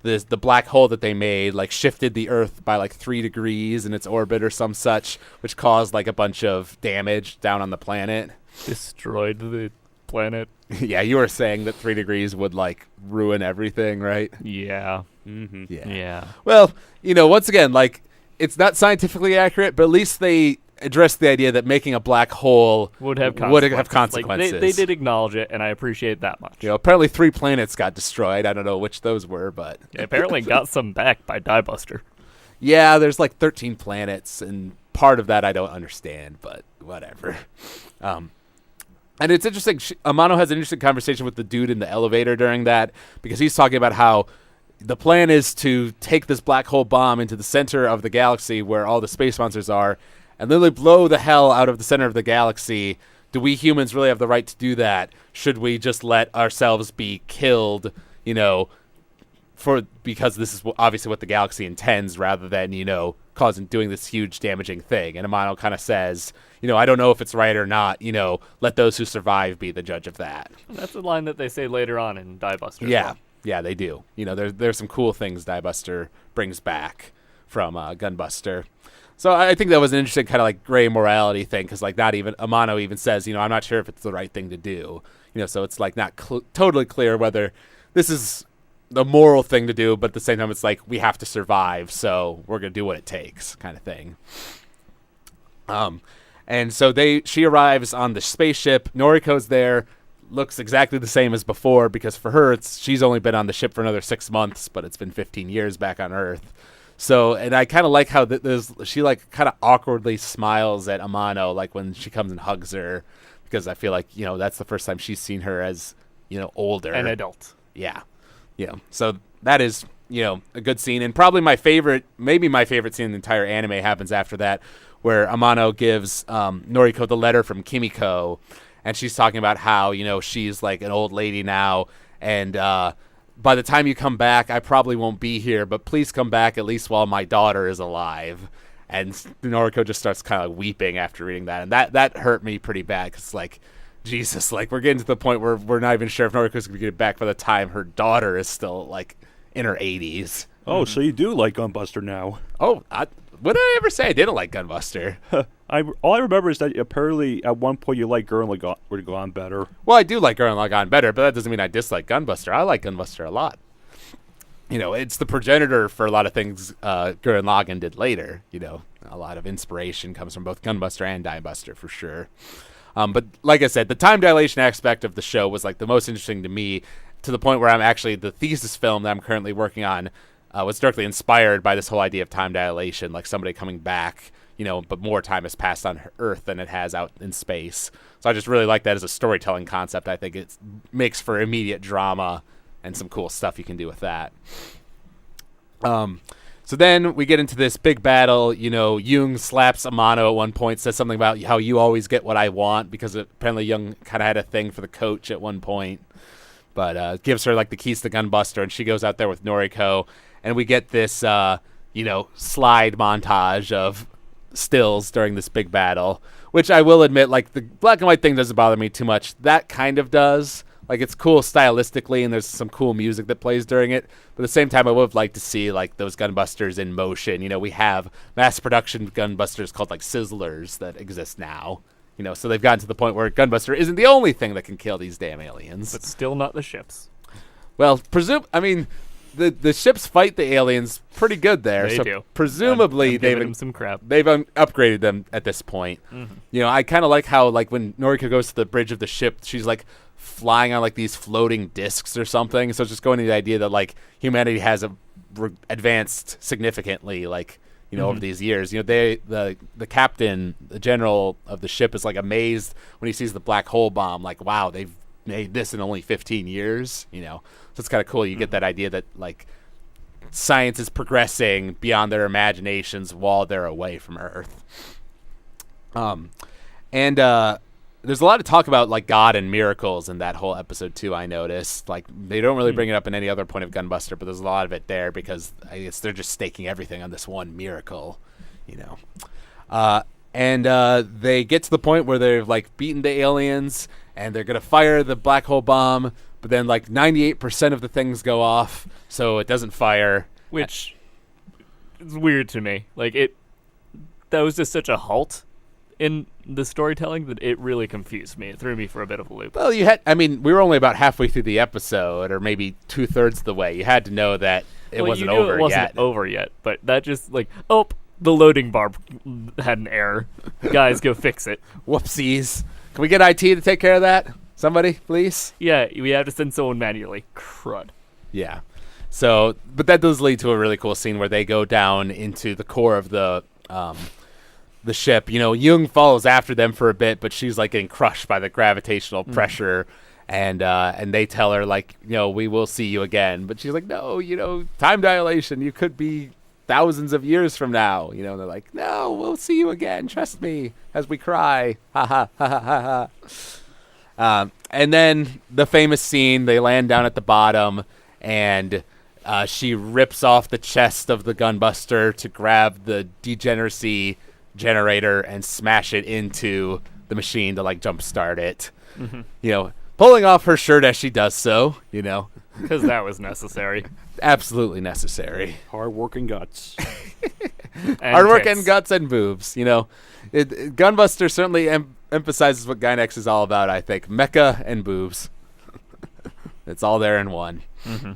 the black hole that they made like shifted the Earth by like 3 degrees in its orbit or some such, which caused like a bunch of damage down on the planet. Destroyed the planet. Yeah, you were saying that 3 degrees would like ruin everything, right? Yeah. Mm-hmm. Yeah. Well, you know, once again, like it's not scientifically accurate, but at least they addressed the idea that making a black hole would have consequences. Like, they did acknowledge it, and I appreciate that much. Apparently 3 planets got destroyed. I don't know which those were, but Yeah, apparently got some back by Diebuster. yeah, there's like 13 planets, and part of that I don't understand, but whatever. And it's interesting. Amano has an interesting conversation with the dude in the elevator during that, because he's talking about how the plan is to take this black hole bomb into the center of the galaxy where all the space monsters are, and literally blow the hell out of the center of the galaxy. Do we humans really have the right to do that? Should we just let ourselves be killed, because this is obviously what the galaxy intends, rather than, doing this huge damaging thing? And Amano kind of says, I don't know if it's right or not, let those who survive be the judge of that. That's a line that they say later on in Diebuster. Yeah. Yeah, they do. There's some cool things Diebuster brings back from Gunbuster. So I think that was an interesting kind of like gray morality thing, because like not even Amano even says, I'm not sure if it's the right thing to do. So it's like not totally clear whether this is the moral thing to do, but at the same time it's like we have to survive, so we're gonna do what it takes, kind of thing. And so she arrives on the spaceship. Noriko's there. Looks exactly the same as before, because for her she's only been on the ship for another 6 months, but it's been 15 years back on Earth. So, and I kind of like how she like kind of awkwardly smiles at Amano, like when she comes and hugs her, because I feel like that's the first time she's seen her as older, an adult. Yeah. So that is a good scene, and probably maybe my favorite scene in the entire anime happens after that, where Amano gives Noriko the letter from Kimiko. And she's talking about how, she's like an old lady now. And by the time you come back, I probably won't be here. But please come back at least while my daughter is alive. And Noriko just starts kind of weeping after reading that. And that hurt me pretty bad. Because, like, Jesus, like, we're getting to the point where we're not even sure if Noriko's going to get back by the time her daughter is still, like, in her 80s. Oh, so you do like Gunbuster now. Oh, what did I ever say? I didn't like Gunbuster. All I remember is that apparently at one point you like Gurren Lagann better. Well, I do like Gurren Lagann better, but that doesn't mean I dislike Gunbuster. I like Gunbuster a lot. It's the progenitor for a lot of things Gurren Lagann did later. A lot of inspiration comes from both Gunbuster and Diebuster for sure. But like I said, the time dilation aspect of the show was like the most interesting to me, to the point where the thesis film that I'm currently working on was directly inspired by this whole idea of time dilation, like somebody coming back, but more time has passed on Earth than it has out in space. So I just really like that as a storytelling concept. I think it makes for immediate drama and some cool stuff you can do with that. So then we get into this big battle. Jung slaps Amano at one point, says something about how you always get what I want, because apparently Jung kind of had a thing for the coach at one point. But gives her like the keys to Gunbuster, and she goes out there with Noriko. And we get this, slide montage of stills during this big battle, which I will admit, like, the black and white thing doesn't bother me too much. That kind of does. Like, it's cool stylistically, and there's some cool music that plays during it. But at the same time, I would have liked to see, like, those Gunbusters in motion. We have mass production Gunbusters called, like, Sizzlers that exist now. So they've gotten to the point where Gunbuster isn't the only thing that can kill these damn aliens. But still not the ships. Well, the ships fight the aliens pretty good there. They do. Presumably I'm they've them some crap. They've upgraded them at this point. Mm-hmm. I kind of like how, like, when Noriko goes to the bridge of the ship, she's like flying on like these floating discs or something. So it's just going to the idea that like humanity has advanced significantly, like, over these years. The captain, the general of the ship, is like amazed when he sees the black hole bomb. Like, wow, they've made this in only 15 years. So it's kind of cool. You get that idea that like science is progressing beyond their imaginations while they're away from Earth. There's a lot of talk about like God and miracles in that whole episode too. I noticed, like, they don't really bring it up in any other point of Gunbuster, but there's a lot of it there because I guess they're just staking everything on this one miracle, they get to the point where they've like beaten the aliens and they're gonna fire the black hole bomb, but then like 98% of the things go off, so it doesn't fire, which is weird to me. Like, that was just such a halt in the storytelling that it really confused me. It threw me for a bit of a loop. Well, we were only about halfway through the episode, or maybe 2/3 of the way. You had to know that it wasn't over yet. It wasn't over yet, but that just like, oh, The loading bar had an error. Guys, go fix it. Whoopsies. Can we get IT to take care of that? Somebody, please? Yeah, we have to send someone manually. Crud. Yeah. So, but that does lead to a really cool scene where they go down into the core of the ship. You know, Jung follows after them for a bit, but she's like getting crushed by the gravitational pressure, and they tell her like, you know, we will see you again. But she's like, no, you know, time dilation. You could be thousands of years from now. You know, and they're like, no, we'll see you again. Trust me, as we cry. Ha ha ha ha ha. And then the famous scene, they land down at the bottom, and she rips off the chest of the Gunbuster to grab the degeneracy generator and smash it into the machine to like jumpstart it. Mm-hmm. You know, pulling off her shirt as she does so, you know. Because that was necessary. Absolutely necessary. Hard work and guts. Hard work and guts and boobs, you know. Gunbuster certainly emphasizes what Gynex is all about, I think. Mecha and boobs. It's all there in one. Mm-hmm.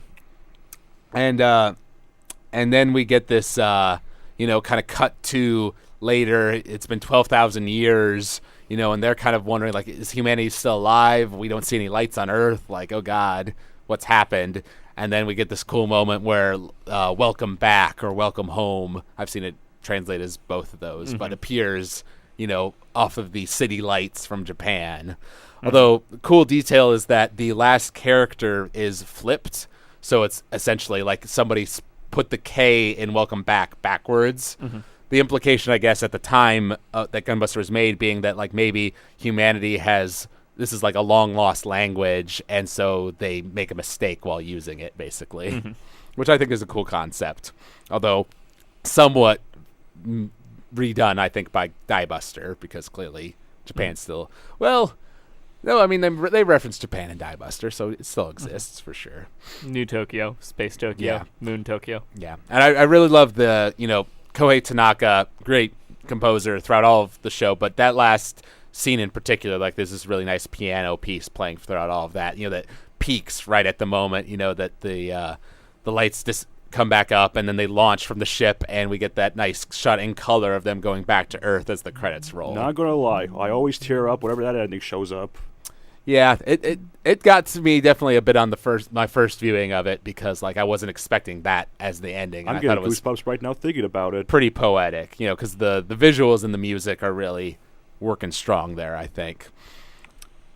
And then we get this, you know, kind of cut to later. It's been 12,000 years, you know, and they're kind of wondering, like, is humanity still alive? We don't see any lights on Earth. Like, oh, God, what's happened? And then we get this cool moment where welcome back or welcome home. I've seen it translated as both of those, but appears, you know, off of the city lights from Japan. Although, cool detail is that the last character is flipped. So it's essentially like somebody put the K in welcome back backwards. The implication, I guess, at the time that Gunbuster was made being that like maybe humanity has, this is like a long lost language, and so they make a mistake while using it, basically, which I think is a cool concept. Although somewhat redone, I think, by Diebuster, because clearly Japan's still, well, no, I mean, they reference Japan in Diebuster, so it still exists for sure. New Tokyo, Space Tokyo, Moon Tokyo. Yeah, and I really love the, you know, Kohei Tanaka, great composer throughout all of the show, but that last scene in particular, like there's this really nice piano piece playing throughout all of that, you know, that peaks right at the moment, you know, that the lights come back up and then they launch from the ship and we get that nice shot in color of them going back to Earth as the credits roll. Not gonna lie, I always tear up whenever that ending shows up. Yeah, it got to me definitely a bit on my first viewing of it because like I wasn't expecting that as the ending. I'm getting goosebumps right now thinking about it. Pretty poetic, you know, because the visuals and the music are really working strong there, I think.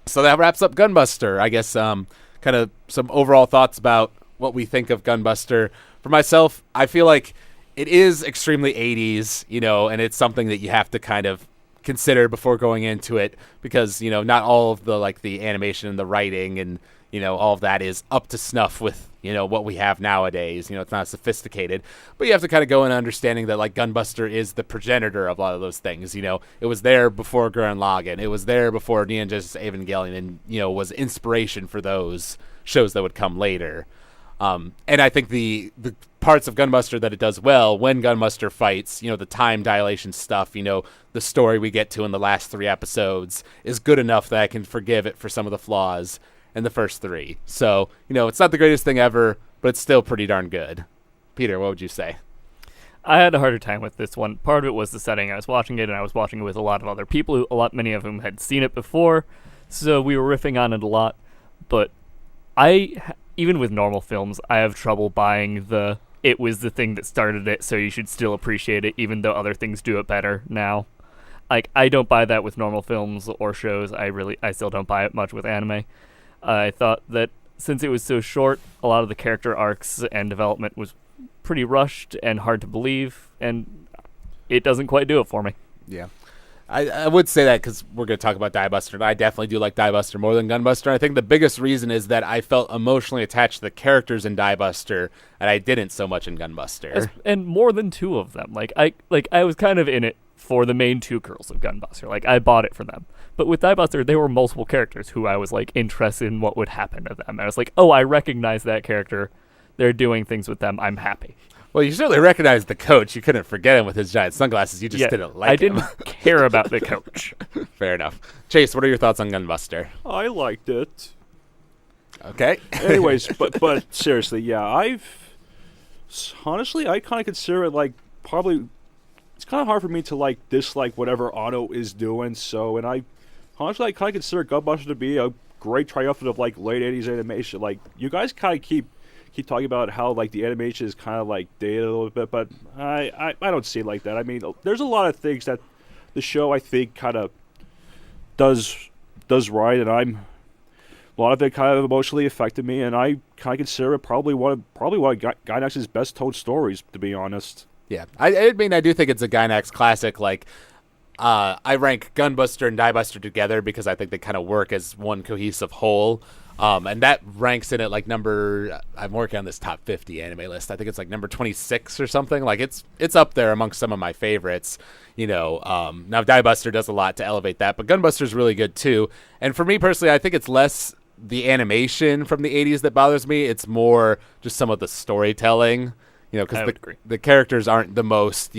So that wraps up Gunbuster. I guess kind of some overall thoughts about what we think of Gunbuster. For myself, I feel like it is extremely 80s, you know, and it's something that you have to kind of consider before going into it because, you know, not all of the like the animation and the writing and, you know, all of that is up to snuff with, you know, what we have nowadays. You know, it's not sophisticated, but you have to kind of go in understanding that like Gunbuster is the progenitor of a lot of those things. You know, it was there before Gurren Lagann, it was there before Neon Genesis Evangelion, and, you know, was inspiration for those shows that would come later. And I think the parts of Gunbuster that it does well when Gunbuster fights, you know, the time dilation stuff, you know, the story we get to in the last 3 episodes is good enough that I can forgive it for some of the flaws in the first 3. So, you know, it's not the greatest thing ever, but it's still pretty darn good. Peter, what would you say? I had a harder time with this one. Part of it was the setting. I was watching it, and I was watching it with a lot of other people, many of whom had seen it before, so we were riffing on it a lot. But even with normal films, I have trouble buying it was the thing that started it, so you should still appreciate it, even though other things do it better now. Like, I don't buy that with normal films or shows. I still don't buy it much with anime. I thought that since it was so short, a lot of the character arcs and development was pretty rushed and hard to believe, and it doesn't quite do it for me. Yeah. I would say that because we're going to talk about Diebuster, and I definitely do like Diebuster more than Gunbuster. I think the biggest reason is that I felt emotionally attached to the characters in Diebuster, and I didn't so much in Gunbuster. And more than 2 of them. I was kind of in it for the main 2 girls of Gunbuster. Like, I bought it for them. But with Diebuster, there were multiple characters who I was, like, interested in what would happen to them. I was like, oh, I recognize that character. They're doing things with them. I'm happy. Well, you certainly recognized the coach. You couldn't forget him with his giant sunglasses. You just didn't like him. I didn't care about the coach. Fair enough. Chase, what are your thoughts on Gunbuster? I liked it. Okay. Anyways, but seriously, yeah, honestly, I kind of consider it like probably it's kind of hard for me to like dislike whatever Otto is doing. So, and I honestly I kind of consider Gunbuster to be a great triumphant of like late '80s animation. Like you guys kind of keep talking about how like the animation is kind of like dated a little bit, but I don't see it like that. I mean, there's a lot of things that the show I think kind of does right, and a lot of it kind of emotionally affected me, and I kind of consider it probably one of Gainax's best told stories, to be honest. Yeah, I mean, I do think it's a Gainax classic. Like, I rank Gunbuster and Diebuster together because I think they kind of work as one cohesive whole. And that ranks in at like I'm working on this top 50 anime list. I think it's like number 26 or something. Like it's up there amongst some of my favorites. Now Diebuster does a lot to elevate that, but Gunbuster's really good too. And for me personally, I think it's less the animation from the 80s that bothers me. It's more just some of the storytelling, because the characters aren't the most,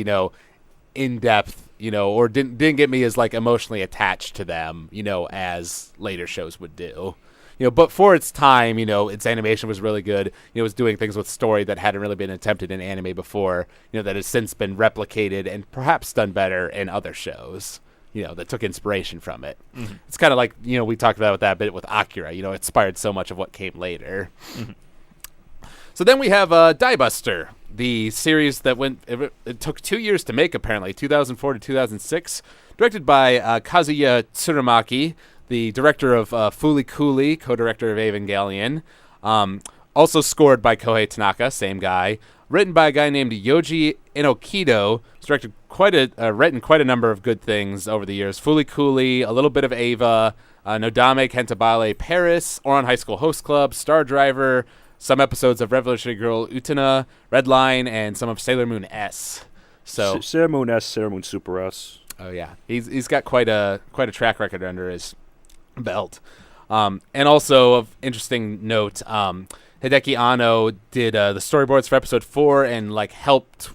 in depth, or didn't get me as like emotionally attached to them, as later shows would do. But for its time, its animation was really good. It was doing things with story that hadn't really been attempted in anime before, that has since been replicated and perhaps done better in other shows, that took inspiration from it. Mm-hmm. It's kind of like, we talked about that a bit with Akira, inspired so much of what came later. Mm-hmm. So then we have Diebuster, the series that it took 2 years to make, apparently, 2004 to 2006, directed by Kazuya Tsurumaki, the director of Fooly Cooly, co-director of Evangelion. Also scored by Kohei Tanaka, same guy. Written by a guy named Yoji Inokido. He's directed written quite a number of good things over the years. Fooly Cooly, a little bit of Ava, Nodame Cantabile Paris, Ouran High School Host Club, Star Driver, some episodes of Revolutionary Girl Utena, Redline, and some of Sailor Moon S. So Sailor Moon S, Sailor Moon Super S. Oh yeah, he's got quite a track record under his belt. And also of interesting note, Hideki Anno did the storyboards for episode 4 and helped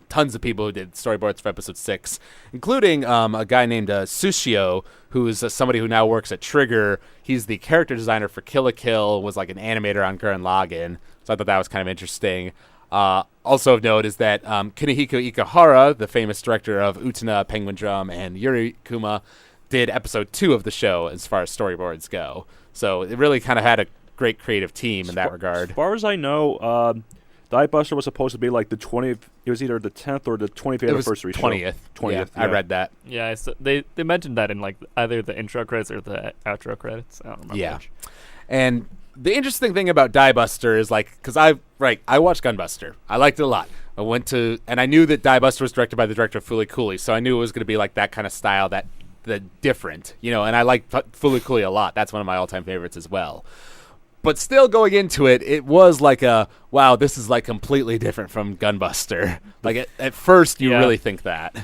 tons of people who did storyboards for episode 6, including a guy named Sushio, who's somebody who now works at Trigger. He's the character designer for Kill la Kill, was like an animator on Gurren Lagann, so I thought that was kind of interesting. Also of note is that Kunihiko Ikuhara, the famous director of Utena, Penguin Drum, and Yuri Kuma, did episode 2 of the show as far as storyboards go. So it really kind of had a great creative team in that regard. As far as I know, Diebuster was supposed to be like the 20th. It was either the 10th or the 20th anniversary show. 20th. 20th. Yeah, I read that. Yeah, they mentioned that in either the intro credits or the outro credits. I don't remember. Yeah, and the interesting thing about Diebuster is because I watched Gunbuster. I liked it a lot. And I knew that Diebuster was directed by the director of Fooly Cooly, so I knew it was going to be like that kind of style, that different, and I like Fooly Cooly a lot. That's one of my all-time favorites as well. But still, going into it, it was like wow, this is completely different from Gunbuster. At first, you really think that.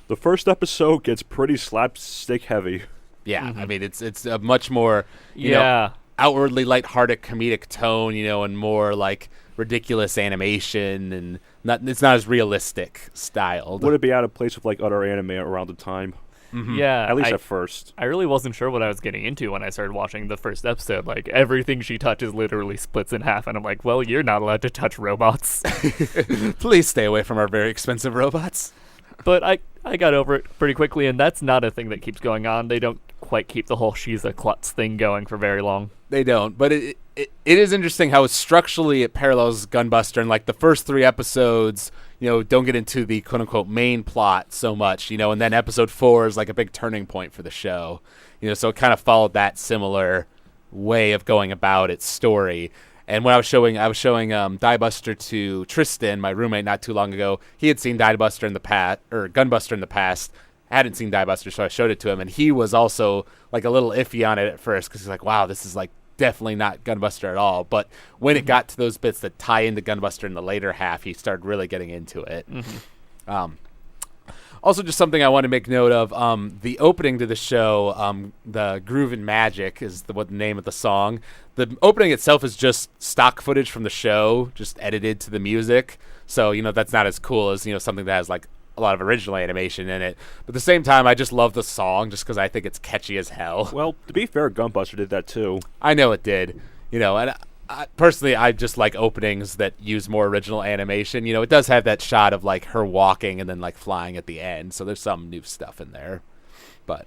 The first episode gets pretty slapstick heavy. Yeah, mm-hmm. I mean, it's a much more, outwardly lighthearted comedic tone, and more ridiculous animation, and it's not as realistic styled. Would it be out of place with other anime around the time? Mm-hmm. Yeah, at least at first. I really wasn't sure what I was getting into when I started watching the first episode. Everything she touches literally splits in half, and I'm like, well, you're not allowed to touch robots. Please stay away from our very expensive robots. But I got over it pretty quickly, and that's not a thing that keeps going on. They don't quite keep the whole she's a klutz thing going for very long. They don't, but it is interesting how structurally it parallels Gunbuster, and the first 3 episodes, don't get into the quote-unquote main plot so much, and then episode 4 is a big turning point for the show, so it kind of followed that similar way of going about its story. And when I was showing Diebuster to Tristan, my roommate, not too long ago. He had seen Gunbuster in the past, hadn't seen Diebuster, so I showed it to him, and he was also a little iffy on it at first, because he's like, wow, this is definitely not Gunbuster at all. But when it got to those bits that tie into Gunbuster in the later half, he started really getting into it. Mm-hmm. Also, just something I want to make note of, the opening to the show, the Groove and Magic is the name of the song. The opening itself is just stock footage from the show, just edited to the music. So, that's not as cool as, something that has a lot of original animation in it. But at the same time, I just love the song just because I think it's catchy as hell. Well, to be fair, Gunbuster did that too. I know it did. And personally, I just like openings that use more original animation. It does have that shot of like her walking and then like flying at the end, so there's some new stuff in there. But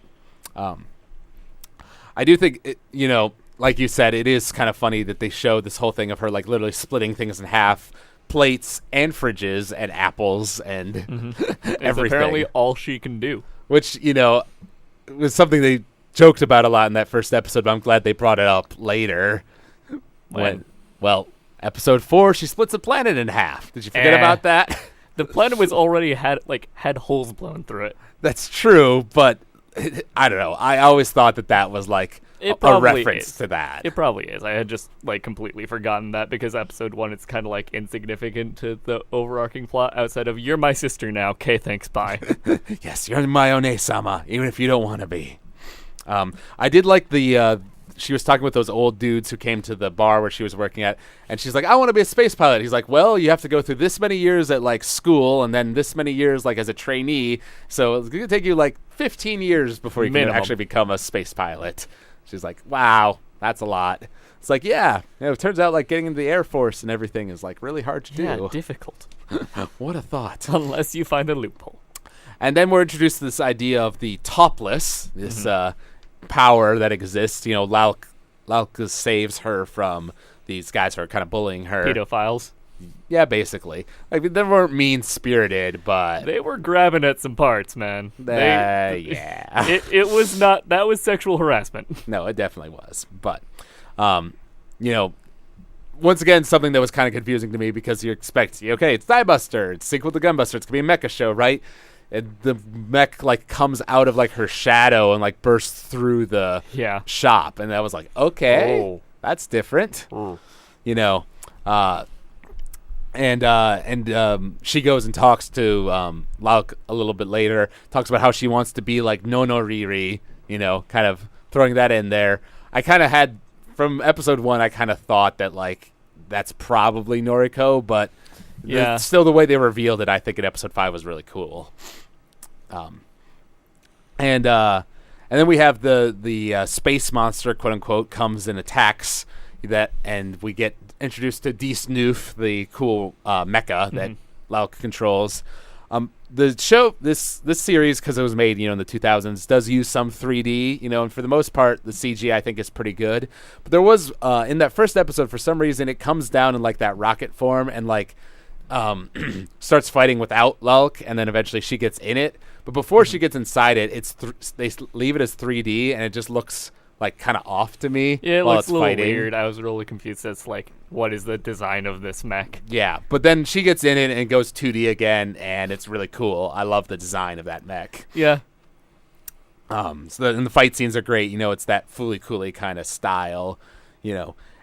I do think like you said, it is kind of funny that they show this whole thing of her like literally splitting things in half, plates and fridges and apples and It's everything. apparently all she can do. Which was something they joked about a lot in that first episode, but I'm glad they brought it up later. Episode 4, she splits a planet in half. Did you forget about that? The planet was already had holes blown through it. That's true, but I don't know. I always thought that was like a reference to that. It probably is. I had just like completely forgotten that because episode 1, it's kind of like insignificant to the overarching plot outside of "you're my sister now." Okay, thanks, bye. Yes, you're my One-sama, even if you don't want to be. I did like the. She was talking with those old dudes who came to the bar where she was working at, and she's like, "I want to be a space pilot." He's like, "Well, you have to go through this many years at like school, and then this many years like as a trainee. So it's gonna take you like 15 years before you can actually become a space pilot." She's like, "Wow, that's a lot." It's like, yeah, it turns out like getting into the Air Force and everything is like really hard to do. Yeah, difficult. What a thought. Unless you find a loophole. And then we're introduced to this idea of the topless, this power that exists. Lauk saves her from these guys who are kind of bullying her. Pedophiles. Yeah, basically. Like, they weren't mean-spirited, but they were grabbing at some parts, man. Yeah. It was not. That was sexual harassment. No, it definitely was. But, once again, something that was kind of confusing to me because you expect, okay, it's Diebuster, it's sequel to Gunbuster, it's going to be a mecha show, right? And the mech like comes out of like her shadow and like bursts through the shop, and I was like, okay, that's different, And she goes and talks to Lauk a little bit later, talks about how she wants to be like Nono Riri, kind of throwing that in there. I kind of had from episode 1, I kind of thought that like that's probably Noriko, but still the way they revealed it, I think in episode 5 was really cool. And then we have the space monster, quote unquote, comes and attacks that, and we get introduced to Die Snoof, the cool mecha that Lauk controls. The show, this series, because it was made in the 2000s, does use some 3D, and for the most part, the CG I think is pretty good. But there was in that first episode, for some reason, it comes down in like that rocket form and like starts fighting without Lauk, and then eventually she gets in it. But before she gets inside it, they leave it as 3D, and it just looks like kind of off to me. Yeah, it while looks it's a little fighting. weird. I was really confused as like, what is the design of this mech? Yeah, but then she gets in it and it goes 2D again, and it's really cool. I love the design of that mech. Yeah. And the fight scenes are great. It's that Fooly Cooly kind of style.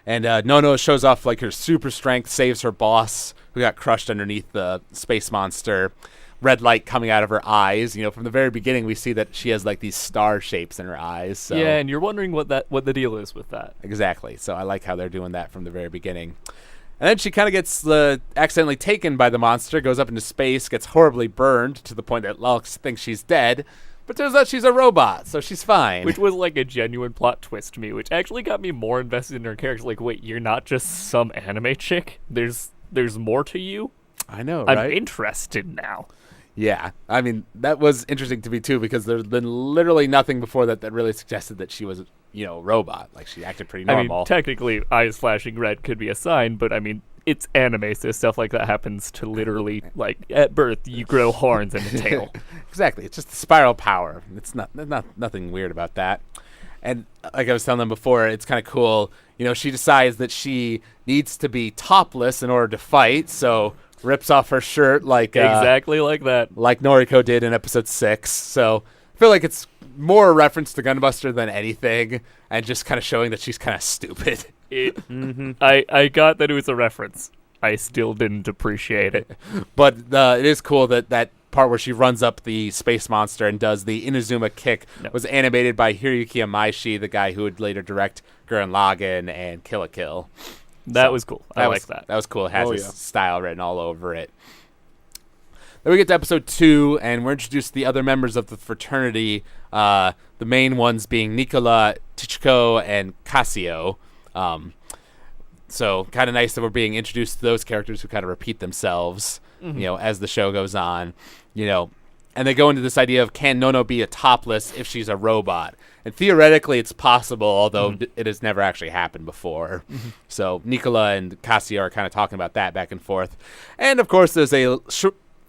And Nono shows off like her super strength, saves her boss who got crushed underneath the space monster. Red light coming out of her eyes. From the very beginning, we see that she has like these star shapes in her eyes. So. Yeah, and you're wondering what the deal is with that. Exactly. So I like how they're doing that from the very beginning. And then she kind of gets accidentally taken by the monster, goes up into space, gets horribly burned to the point that Lauk thinks she's dead. But turns out she's a robot, so she's fine. Which was like a genuine plot twist to me, which actually got me more invested in her character. Like, wait, you're not just some anime chick? There's more to you? I know, right? I'm interested now. Yeah, I mean, that was interesting to me, too, because there's been literally nothing before that really suggested that she was, a robot. Like, she acted pretty normal. I mean, technically, eyes flashing red could be a sign, but, I mean, it's anime, so stuff like that happens to literally, like, at birth, you grow horns and a tail. Exactly. It's just the spiral power. It's nothing weird about that. And like I was telling them before, it's kind of cool. She decides that she needs to be topless in order to fight, so rips off her shirt like exactly like that, like Noriko did in episode 6. So I feel like it's more a reference to Gunbuster than anything, and just kind of showing that she's kind of stupid. I got that it was a reference. I still didn't appreciate it, but it is cool that part where she runs up the space monster and does the Inazuma kick was animated by Hiroyuki Amaishi, the guy who would later direct Gurren Lagann and Kill la Kill. That was cool. I like that. That was cool. It has his style written all over it. Then we get to episode 2, and we're introduced to the other members of the fraternity, the main ones being Nicola, Tichiko, and Casio. So kind of nice that we're being introduced to those characters who kind of repeat themselves, as the show goes on, And they go into this idea of, can Nono be a topless if she's a robot? And theoretically, it's possible, although it has never actually happened before. So Nicola and Cassia are kind of talking about that back and forth. And, of course, there's a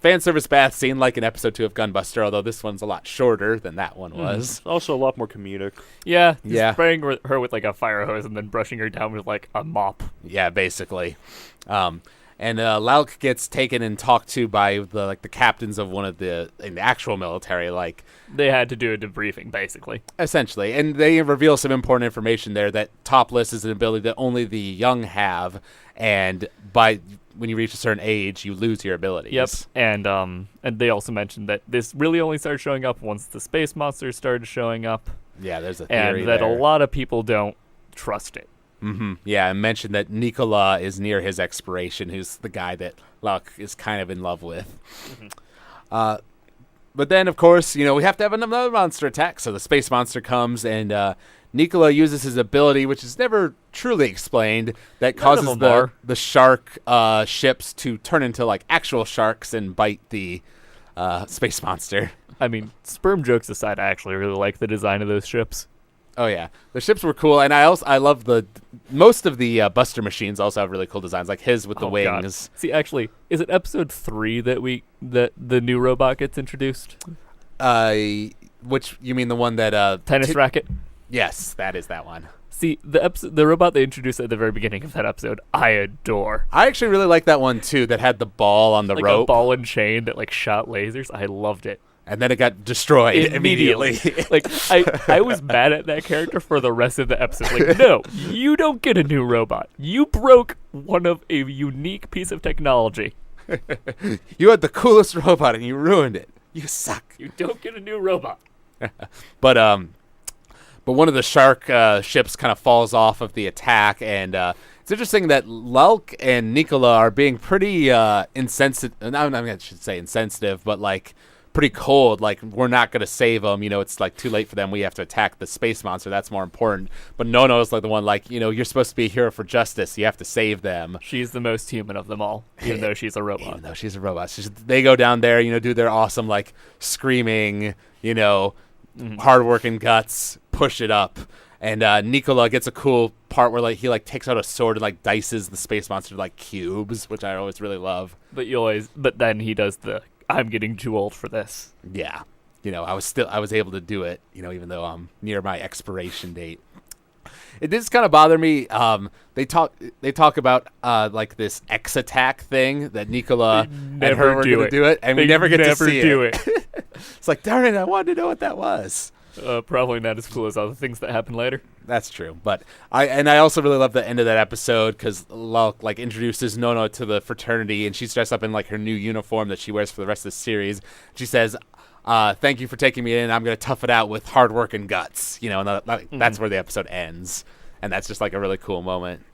fan service bath scene like in episode 2 of Gunbuster, although this one's a lot shorter than that one was. Also a lot more comedic. Yeah. Yeah. Spraying her with like a fire hose and then brushing her down with like a mop. Yeah, basically. And Lauk gets taken and talked to by the captains of one of in the actual military, They had to do a debriefing, basically. essentially. And they reveal some important information there that topless is an ability that only the young have, and when you reach a certain age, you lose your abilities. Yep. And they also mentioned that this really only started showing up once the space monsters started showing up. Yeah, there's a theory and that there. a lot of people don't trust it. Yeah, I mentioned that Nicola is near his expiration, who's the guy that Lauk is kind of in love with. But then, of course, we have to have another monster attack. So the space monster comes, and Nicola uses his ability, which is never truly explained, that causes the shark ships to turn into actual sharks and bite the space monster. I mean, sperm jokes aside, I actually really like the design of those ships. Oh yeah, the ships were cool, and I love most of the Buster machines also have really cool designs, like his with the wings. God. See, actually, is it episode 3 that the new robot gets introduced? Which you mean the one that Tennis racket? Yes, that is that one. See, the robot they introduced at the very beginning of that episode, I adore. I actually really like that one too. That had the ball on the rope, a ball and chain that shot lasers. I loved it. And then it got destroyed immediately. I was mad at that character for the rest of the episode. No, you don't get a new robot. You broke one of a unique piece of technology. You had the coolest robot and you ruined it. You suck. You don't get a new robot. But one of the shark ships kind of falls off of the attack, and it's interesting that Lauk and Nicola are being pretty insensitive. I should say insensitive, but pretty cold. We're not going to save them. It's too late for them. We have to attack the space monster. That's more important. But Nono's the one you're supposed to be a hero for justice. You have to save them. She's the most human of them all, even though she's a robot. Even though she's a robot. They go down there, do their awesome, screaming, hard-working guts, push it up. And Nicola gets a cool part where he takes out a sword and dices the space monster to cubes, which I always really love. But then he does I'm getting too old for this. Yeah. I was able to do it, even though I'm near my expiration date. It does kind of bother me. They talk about this X attack thing that Nicola and her were going to do it, and we never get to see it. It's darn it, I wanted to know what that was. Probably not as cool as other things that happen later. That's true, but I also really love the end of that episode because Lauk introduces Nono to the fraternity, and she's dressed up in her new uniform that she wears for the rest of the series. She says, "Thank you for taking me in. I'm going to tough it out with hard work and guts." And that's where the episode ends, and that's just a really cool moment,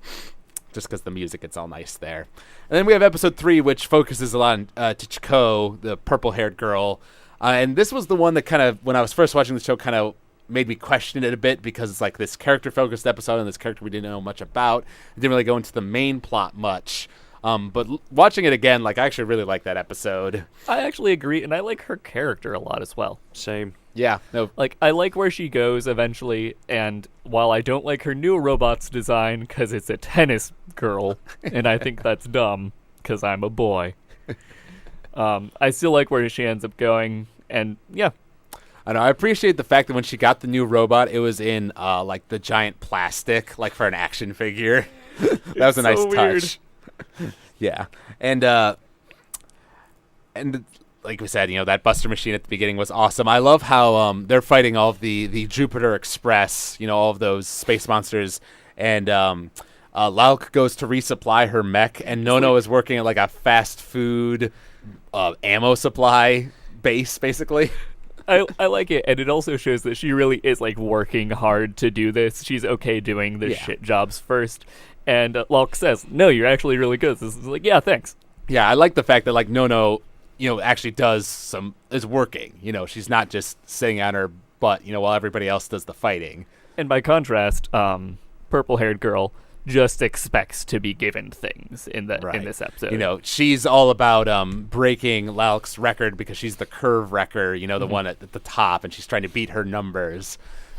just because the music gets all nice there. And then we have episode 3, which focuses a lot on Chichiko, the purple-haired girl, and this was the one that kind of, when I was first watching the show, kind of made me question it a bit because it's this character-focused episode and this character we didn't know much about. It didn't really go into the main plot much. But watching it again, I actually really like that episode. I actually agree, and I like her character a lot as well. Same. Yeah. No. I like where she goes eventually, and while I don't like her new robot's design because it's a tennis girl, and I think that's dumb because I'm a boy, I still like where she ends up going, and yeah. I know. I appreciate the fact that when she got the new robot, it was in the giant plastic, for an action figure. That was a nice touch. Yeah, and like we said, that Buster machine at the beginning was awesome. I love how they're fighting all of the Jupiter Express, all of those space monsters, and Lauk goes to resupply her mech, and Nono is working at a fast food ammo supply base, basically. I like it, and it also shows that she really is working hard to do this. She's okay doing the shit jobs first, and Lauk says, "No, you're actually really good." This is yeah, thanks. Yeah, I like the fact that Nono, actually is working. She's not just sitting on her butt, while everybody else does the fighting. And by contrast, purple-haired girl just expects to be given things in Right. this episode. You know, she's all about breaking Lalk's record because she's the curve wrecker, you know, the one at the top, and she's trying to beat her numbers.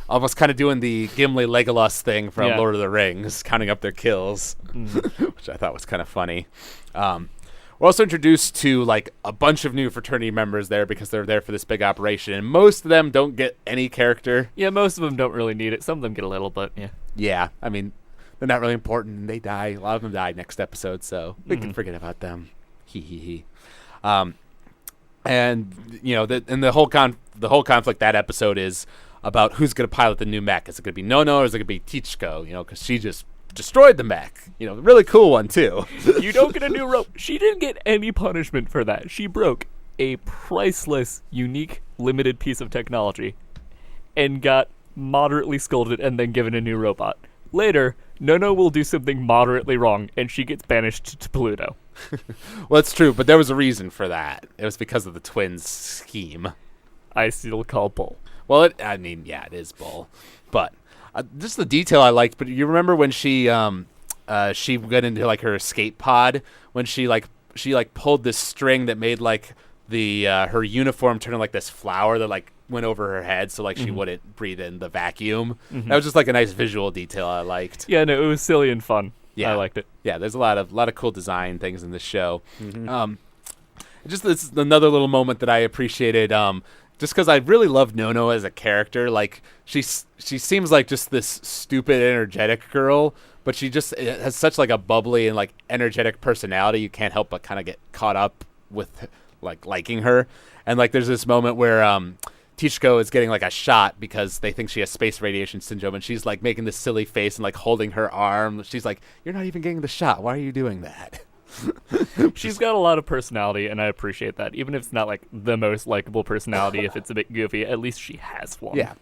Almost kind of doing the Gimli Legolas thing from Lord of the Rings, counting up their kills, which I thought was kind of funny. We're also introduced to like a bunch of new fraternity members there because they're there for this big operation, and most of them don't get any character. Yeah, most of them don't really need it. Some of them get a little, but yeah. Yeah, I mean, they're not really important, and they die. A lot of them die next episode, so we can forget about them. Hee hee hee. And you know, the whole conflict that episode is about who's going to pilot the new mech. Is it going to be Nono or is it going to be Tichko? You know, because she just destroyed the mech. You know, really cool one too. You don't get a new rope. She didn't get any punishment for that. She broke a priceless, unique, limited piece of technology and got moderately scolded and then given a new robot. Later, Nono will do something moderately wrong and she gets banished to Pluto. Well, it's true, but there was a reason for that. It was because of the twins' scheme. I still call bull. Well, it is bull, but just the detail I liked. But you remember when she went into like her escape pod when she pulled this string that made like the her uniform turn into like this flower that like went over her head, so like she wouldn't breathe in the vacuum. That was just like a nice visual detail I liked. Yeah, no, it was silly and fun. Yeah, I liked it. Yeah, there's a lot of cool design things in this show. Just this is another little moment that I appreciated. Just because I really love Nono as a character. Like, she seems like just this stupid, energetic girl, but she just has such, like, a bubbly and, like, energetic personality. You can't help but kind of get caught up with, like, liking her. And, like, there's this moment where Tichko is getting, like, a shot because they think she has space radiation syndrome, and she's, like, making this silly face and, like, holding her arm. She's like, you're not even getting the shot. Why are you doing that? She's got a lot of personality, and I appreciate that. Even if it's not like the most likable personality, if it's a bit goofy, at least she has one. Yeah.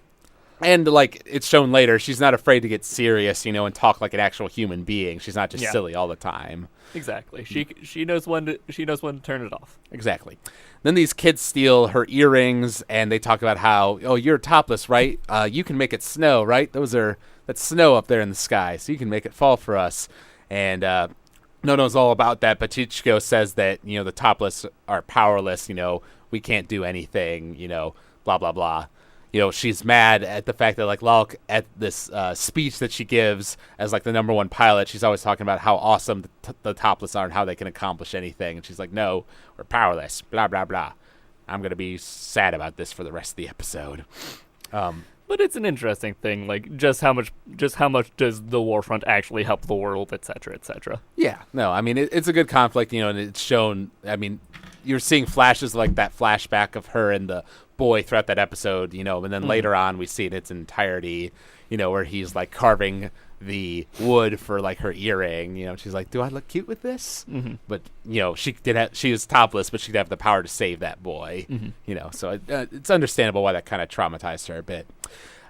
And like it's shown later, she's not afraid to get serious, you know, and talk like an actual human being. She's not just silly all the time. Exactly. She knows when to turn it off. Exactly. Then these kids steal her earrings, and they talk about how, oh, you're topless, right? You can make it snow, right? That's snow up there in the sky, so you can make it fall for us. And Nono's all about that, but Tichko says that, you know, the topless are powerless, you know, we can't do anything, you know, blah, blah, blah. You know, she's mad at the fact that, like, Lalk, at this speech that she gives as, like, the #1 pilot, she's always talking about how awesome the topless are and how they can accomplish anything. And she's like, no, we're powerless, blah, blah, blah. I'm going to be sad about this for the rest of the episode. But it's an interesting thing, like just how much does the war front actually help the world, etc., etc. Yeah, no, I mean it's a good conflict, you know, and it's shown. I mean, you're seeing flashes like that flashback of her and the boy throughout that episode, you know, and then later on we see it in its entirety, you know, where he's like carving the wood for like her earring, you know. She's like, do I look cute with this? But you know, she was topless, but she'd have the power to save that boy, you know, so it's understandable why that kind of traumatized her a bit.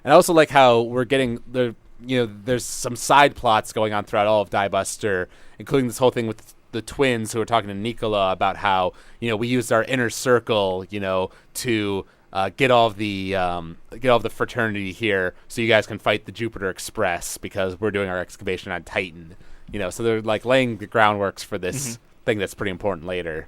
And I also like how we're getting the, you know, there's some side plots going on throughout all of Diebuster, including this whole thing with the twins who are talking to Nicola about how, you know, we used our inner circle, you know, to get all of the fraternity here so you guys can fight the Jupiter Express because we're doing our excavation on Titan, you know. So they're like laying the groundworks for this thing that's pretty important later.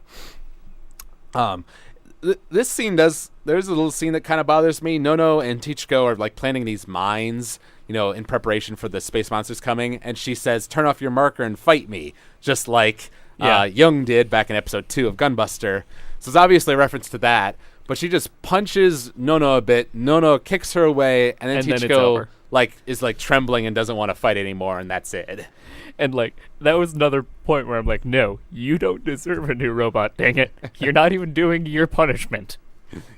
This scene there's a little scene that kind of bothers me. Nono and Tichko are like planning these mines, you know, in preparation for the space monsters coming, and she says, turn off your marker and fight me, just like Young did back in episode 2 of Gunbuster. So it's obviously a reference to that. But she just punches Nono a bit. Nono kicks her away, and then Tichko is like trembling and doesn't want to fight anymore, and that's it. And like that was another point where I'm like, no, you don't deserve a new robot. Dang it, you're not even doing your punishment.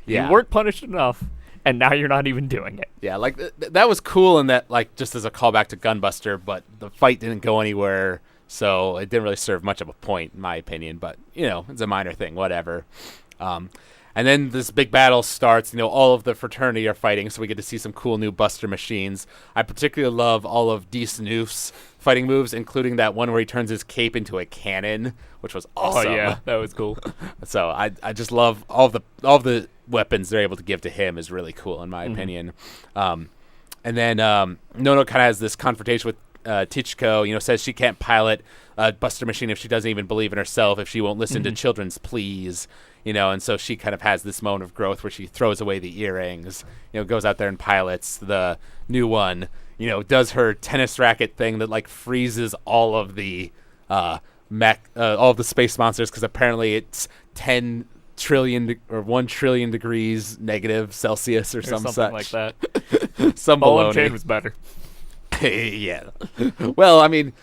Yeah. You weren't punished enough, and now you're not even doing it. Yeah, like that was cool in that, like, just as a callback to Gunbuster, but the fight didn't go anywhere, so it didn't really serve much of a point, in my opinion. But you know, it's a minor thing, whatever. And then this big battle starts. You know, all of the fraternity are fighting, so we get to see some cool new Buster machines. I particularly love all of D. Snoof's fighting moves, including that one where he turns his cape into a cannon, which was awesome. Oh yeah, that was cool. So I just love all the weapons they're able to give to him is really cool in my opinion. And then Nono kind of has this confrontation with Tichko, says she can't pilot a Buster machine if she doesn't even believe in herself, if she won't listen to children's pleas, and so she kind of has this moment of growth where she throws away the earrings, goes out there and pilots the new one, does her tennis racket thing that like freezes all of the all of the space monsters, because apparently it's 10 trillion or 1 trillion degrees negative Celsius or something such. Like that. Some Ball baloney. and chain was better. Yeah. Well, I mean,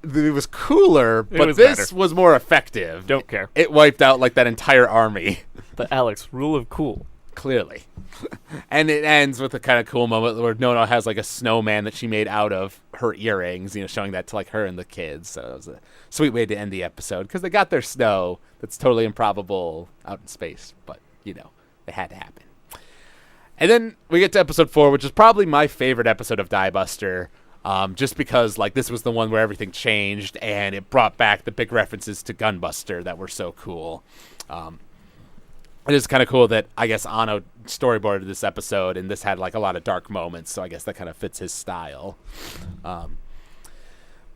it was cooler, but this was more effective. Don't care. It wiped out like that entire army. But Alex, rule of cool. Clearly. And it ends with a kind of cool moment where Nono has like a snowman that she made out of her earrings, showing that to like her and the kids. So it was a sweet way to end the episode, because they got their snow that's totally improbable out in space, but it had to happen. And then we get to episode 4, which is probably my favorite episode of Diebuster, just because like this was the one where everything changed and it brought back the big references to Gunbuster that were so cool. It is kind of cool that I guess Anno storyboarded this episode, and this had like a lot of dark moments, so I guess that kind of fits his style.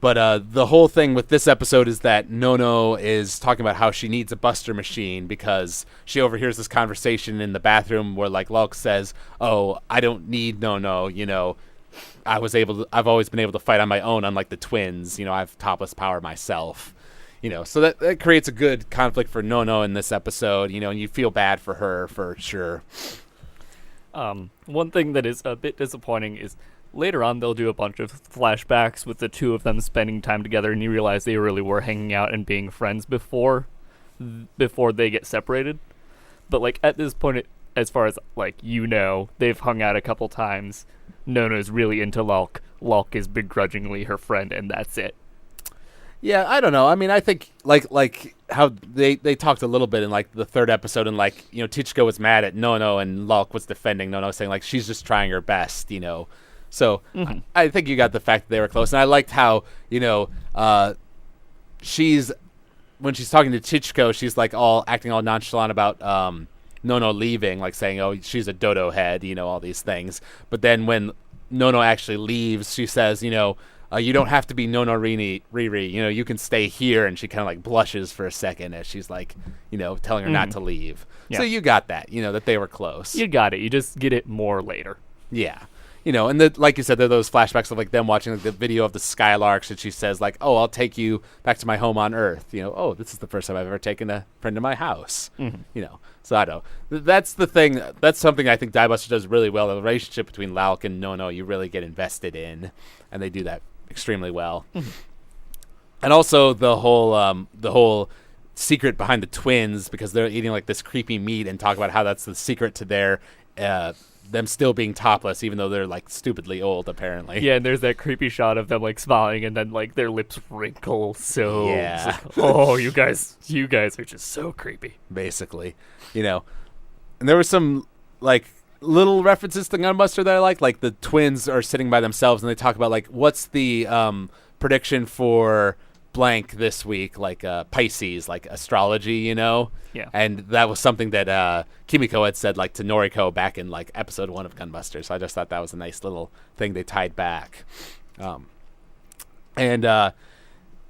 But the whole thing with this episode is that Nono is talking about how she needs a Buster machine because she overhears this conversation in the bathroom where like Lulk says, "Oh, I don't need Nono, I've always been able to fight on my own, unlike the twins, I have topless power myself." So that creates a good conflict for Nono in this episode, and you feel bad for her for sure. One thing that is a bit disappointing is later on they'll do a bunch of flashbacks with the two of them spending time together, and you realize they really were hanging out and being friends before they get separated. But like at this point, as far as like they've hung out a couple times. Nono's really into Lulk. Lulk is begrudgingly her friend, and that's it. Yeah, I don't know. I mean, I think like how they talked a little bit in like the third episode, and like Tichko was mad at Nono and Lulk was defending Nono, saying like she's just trying her best, So I think you got the fact that they were close, and I liked how she's when she's talking to Tichko, she's like acting all nonchalant about Nono leaving, like saying, "Oh, she's a dodo head," all these things. But then when Nono actually leaves, she says, "You don't have to be Nono Riri. You can stay here." And she kind of like blushes for a second as she's like, telling her not to leave. Yeah. So you got that, that they were close. You got it. You just get it more later. Yeah. And like you said, there are those flashbacks of like them watching like, the video of the Skylarks, and she says like, "Oh, I'll take you back to my home on Earth." "Oh, this is the first time I've ever taken a friend to my house." So I don't know. That's the thing. That's something I think Diebuster does really well. The relationship between Lulk and Nono, you really get invested in, and they do that extremely well. And also the whole secret behind the twins, because they're eating like this creepy meat, and talk about how that's the secret to their them still being topless, even though they're like stupidly old, apparently. Yeah, and there's that creepy shot of them like smiling, and then like their lips wrinkle. So yeah, like, oh, you guys are just so creepy. Basically, and there were some like little references to Gunbuster that I like the twins are sitting by themselves, and they talk about like what's the prediction for blank this week, like Pisces, like astrology, Yeah. And that was something that Kimiko had said like to Noriko back in like episode 1 of Gunbuster. So I just thought that was a nice little thing they tied back.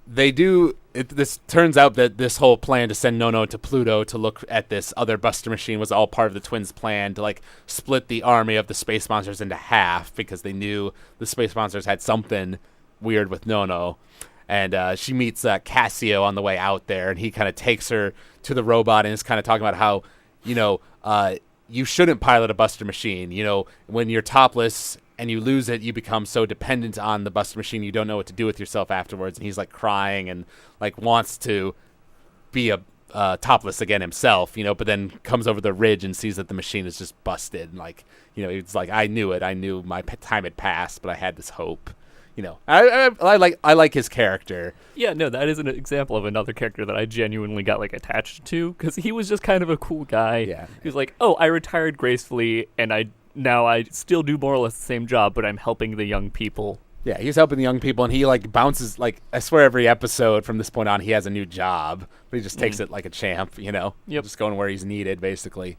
They do. This turns out that this whole plan to send Nono to Pluto to look at this other Buster machine was all part of the twins' plan to like split the army of the space monsters into half, because they knew the space monsters had something weird with Nono. And she meets Cassio on the way out there, and he kind of takes her to the robot and is kind of talking about how, you shouldn't pilot a Buster machine. When you're topless and you lose it, you become so dependent on the Buster machine you don't know what to do with yourself afterwards. And he's like crying and like wants to be a topless again himself, but then comes over the ridge and sees that the machine is just busted. And like, it's like, I knew it. I knew my time had passed, but I had this hope. I like his character. Yeah, no, that is an example of another character that I genuinely got like attached to, because he was just kind of a cool guy. Yeah, he was like, "Oh, I retired gracefully, and I still do more or less the same job, but I'm helping the young people." Yeah, he's helping the young people, and he like bounces like, I swear every episode from this point on he has a new job, but he just takes it like a champ. Yep. Just going where he's needed basically.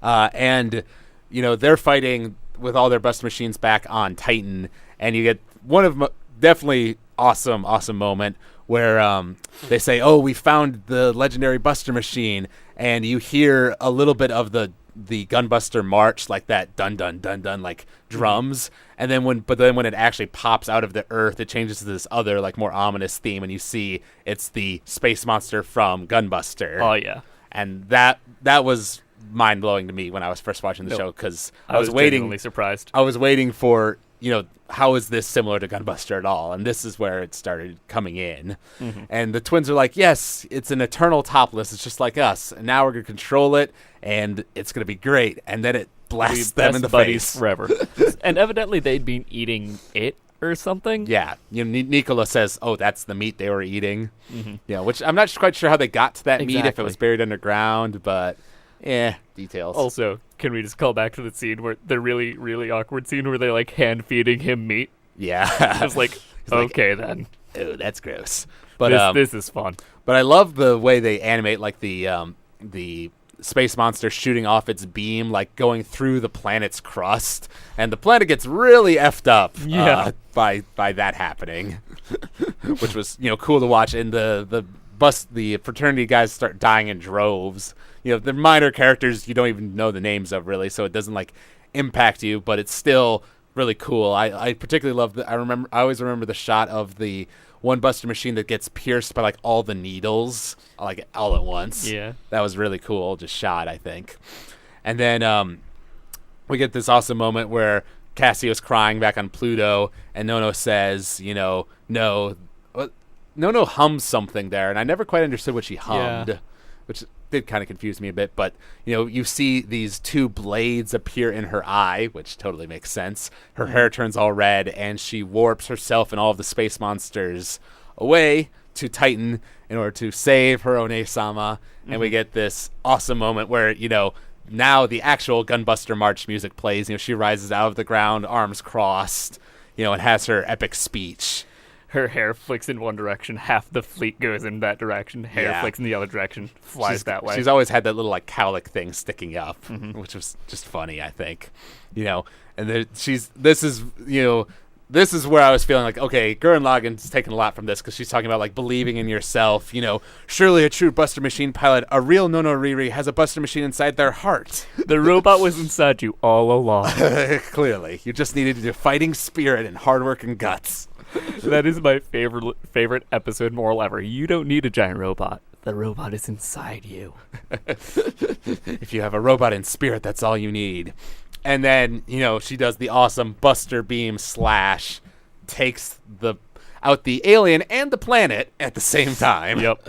And they're fighting with all their Buster machines back on Titan, and you get one of definitely awesome moment where they say, "Oh, we found the legendary Buster machine," and you hear a little bit of the Gunbuster march, like that dun dun dun dun, like drums, and then when it actually pops out of the earth, it changes to this other, like, more ominous theme, and you see it's the space monster from Gunbuster. Oh yeah, and that was mind blowing to me when I was first watching the show, because I was genuinely surprised. I was waiting for, how is this similar to Gunbuster at all? And this is where it started coming in. Mm-hmm. And the twins are like, yes, it's an eternal topless. It's just like us. And now we're going to control it, and it's going to be great. And then it blasts them in the buddies face. forever. And evidently they'd been eating it or something. Yeah. Nicola says, oh, that's the meat they were eating. Mm-hmm. Which I'm not quite sure how they got to that meat, if it was buried underground, but details. Also, can we just call back to the scene where the really, really awkward scene where they're like hand feeding him meat? Yeah. I was like, okay, then. Oh, that's gross. But this is fun. But I love the way they animate, like, the space monster shooting off its beam, like going through the planet's crust, and the planet gets really effed up by that happening, which was cool to watch. And the fraternity guys start dying in droves. The minor characters you don't even know the names of, really, so it doesn't, like, impact you, but it's still really cool. I particularly love I always remember the shot of the one Buster machine that gets pierced by, like, all the needles, like, all at once. Yeah. That was really cool, just shot, I think. And then we get this awesome moment where Cassio's crying back on Pluto, and Nono says, Nono hums something there, and I never quite understood what she hummed, which did kind of confuse me a bit. But you see these two blades appear in her eye, which totally makes sense. Her hair turns all red, and she warps herself and all of the space monsters away to Titan in order to save her One-sama. And we get this awesome moment where now the actual Gunbuster March music plays. She rises out of the ground, arms crossed, and has her epic speech. Her hair flicks in one direction, half the fleet goes in that direction, hair flicks in the other direction, flies that way. She's always had that little, like, cowlick thing sticking up, which was just funny, I think. And this is where I was feeling like, okay, Gurren Lagann's taking a lot from this, because she's talking about, like, believing in yourself. Surely a true Buster Machine pilot, a real Nono Riri, has a Buster Machine inside their heart. The robot was inside you all along. Clearly. You just needed your fighting spirit and hard work and guts. That is my favorite episode moral ever. You don't need a giant robot. The robot is inside you. If you have a robot in spirit, that's all you need. And then, she does the awesome Buster Beam slash, takes out the alien and the planet at the same time. Yep.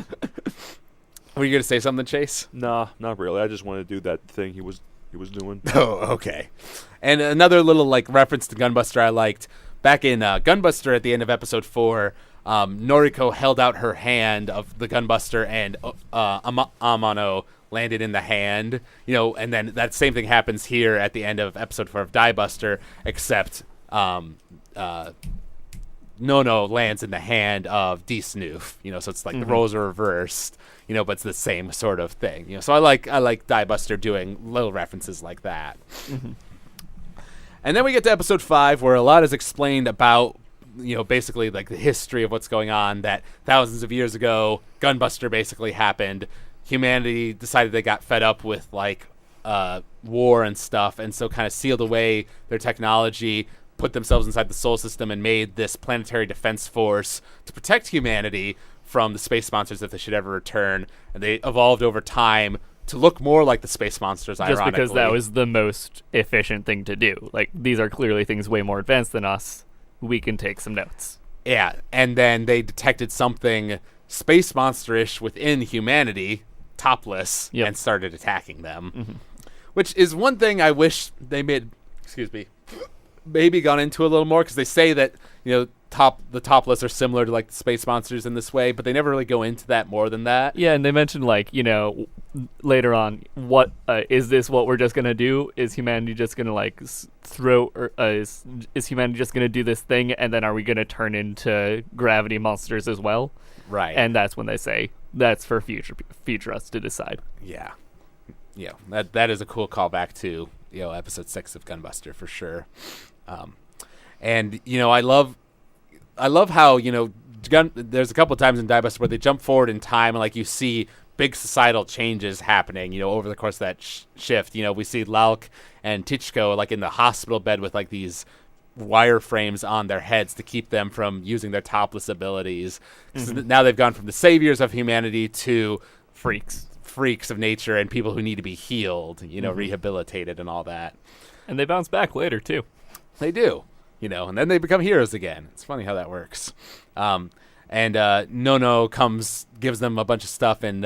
Were you going to say something, Chase? Nah, not really. I just want to do that thing he was doing. Oh, okay. And another little, like, reference to Gunbuster I liked. Back in Gunbuster at the end of episode 4, Noriko held out her hand of the Gunbuster, and Amano landed in the hand. And then that same thing happens here at the end of episode 4 of Diebuster, except Nono lands in the hand of D-Snoof. So it's like the roles are reversed, but it's the same sort of thing. So I like Diebuster doing little references like that. And then we get to episode 5, where a lot is explained about, basically, like, the history of what's going on, that thousands of years ago, Gunbuster basically happened. Humanity decided they got fed up with, like, war and stuff, and so kind of sealed away their technology, put themselves inside the Sol system, and made this planetary defense force to protect humanity from the space monsters if they should ever return. And they evolved over time to look more like the space monsters, ironically. Just because that was the most efficient thing to do. Like, these are clearly things way more advanced than us. We can take some notes. Yeah, and then they detected something space monster-ish within humanity, topless, and started attacking them. Which is one thing I wish they maybe gone into a little more, because they say that, the topless are similar to, like, the space monsters in this way, but they never really go into that more than that. Yeah, and they mentioned, like, later on, what is this what we're just gonna do? Is humanity just gonna, like, is humanity just gonna do this thing, and then are we gonna turn into gravity monsters as well? Right. And that's when they say that's for future us to decide. Yeah. That is a cool callback to episode 6 of Gunbuster for sure. And I love I love how there's a couple of times in Diebuster where they jump forward in time and like you see big societal changes happening, over the course of that shift. We see Lauk and Tichko like in the hospital bed with like these wireframes on their heads to keep them from using their topless abilities. Mm-hmm. Now they've gone from the saviors of humanity to freaks of nature and people who need to be healed, rehabilitated and all that. And they bounce back later too. They do, and then they become heroes again. It's funny how that works. And Nono gives them a bunch of stuff, and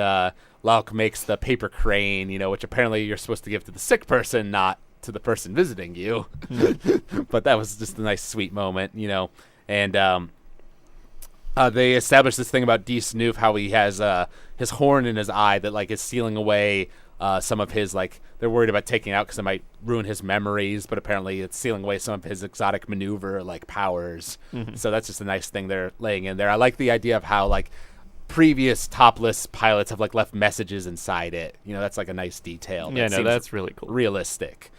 Lauk makes the paper crane, which apparently you're supposed to give to the sick person, not to the person visiting you. But that was just a nice, sweet moment, And they established this thing about D. Snoof, how he has his horn in his eye that like is sealing away some of his they're worried about taking it out because it might ruin his memories, but apparently it's sealing away some of his exotic maneuver powers. Mm-hmm. So that's just a nice thing they're laying in there. I like the idea of how previous topless pilots have left messages inside it. That's a nice detail. Yeah, no, that's really cool. Realistic.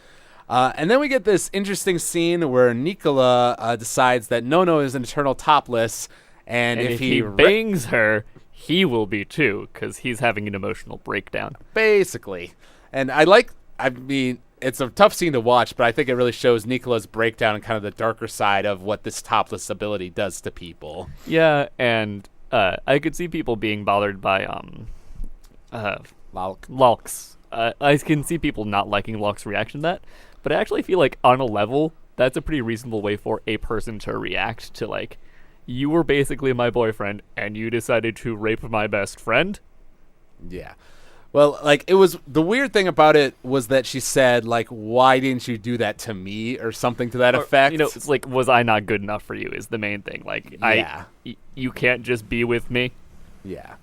And then we get this interesting scene where Nicola decides that Nono is an eternal topless, and if he bangs her, he will be too, because he's having an emotional breakdown. Basically. And it's a tough scene to watch, but I think it really shows Nicola's breakdown and kind of the darker side of what this topless ability does to people. Yeah, and I could see people being bothered by Lauk's. I can see people not liking Lauk's reaction to that, but I actually feel like on a level, that's a pretty reasonable way for a person to react to you were basically my boyfriend, and you decided to rape my best friend? Yeah. Well, it was the weird thing about it was that she said, why didn't you do that to me or something to that effect? It's was I not good enough for you is the main thing. Yeah. You can't just be with me. Yeah.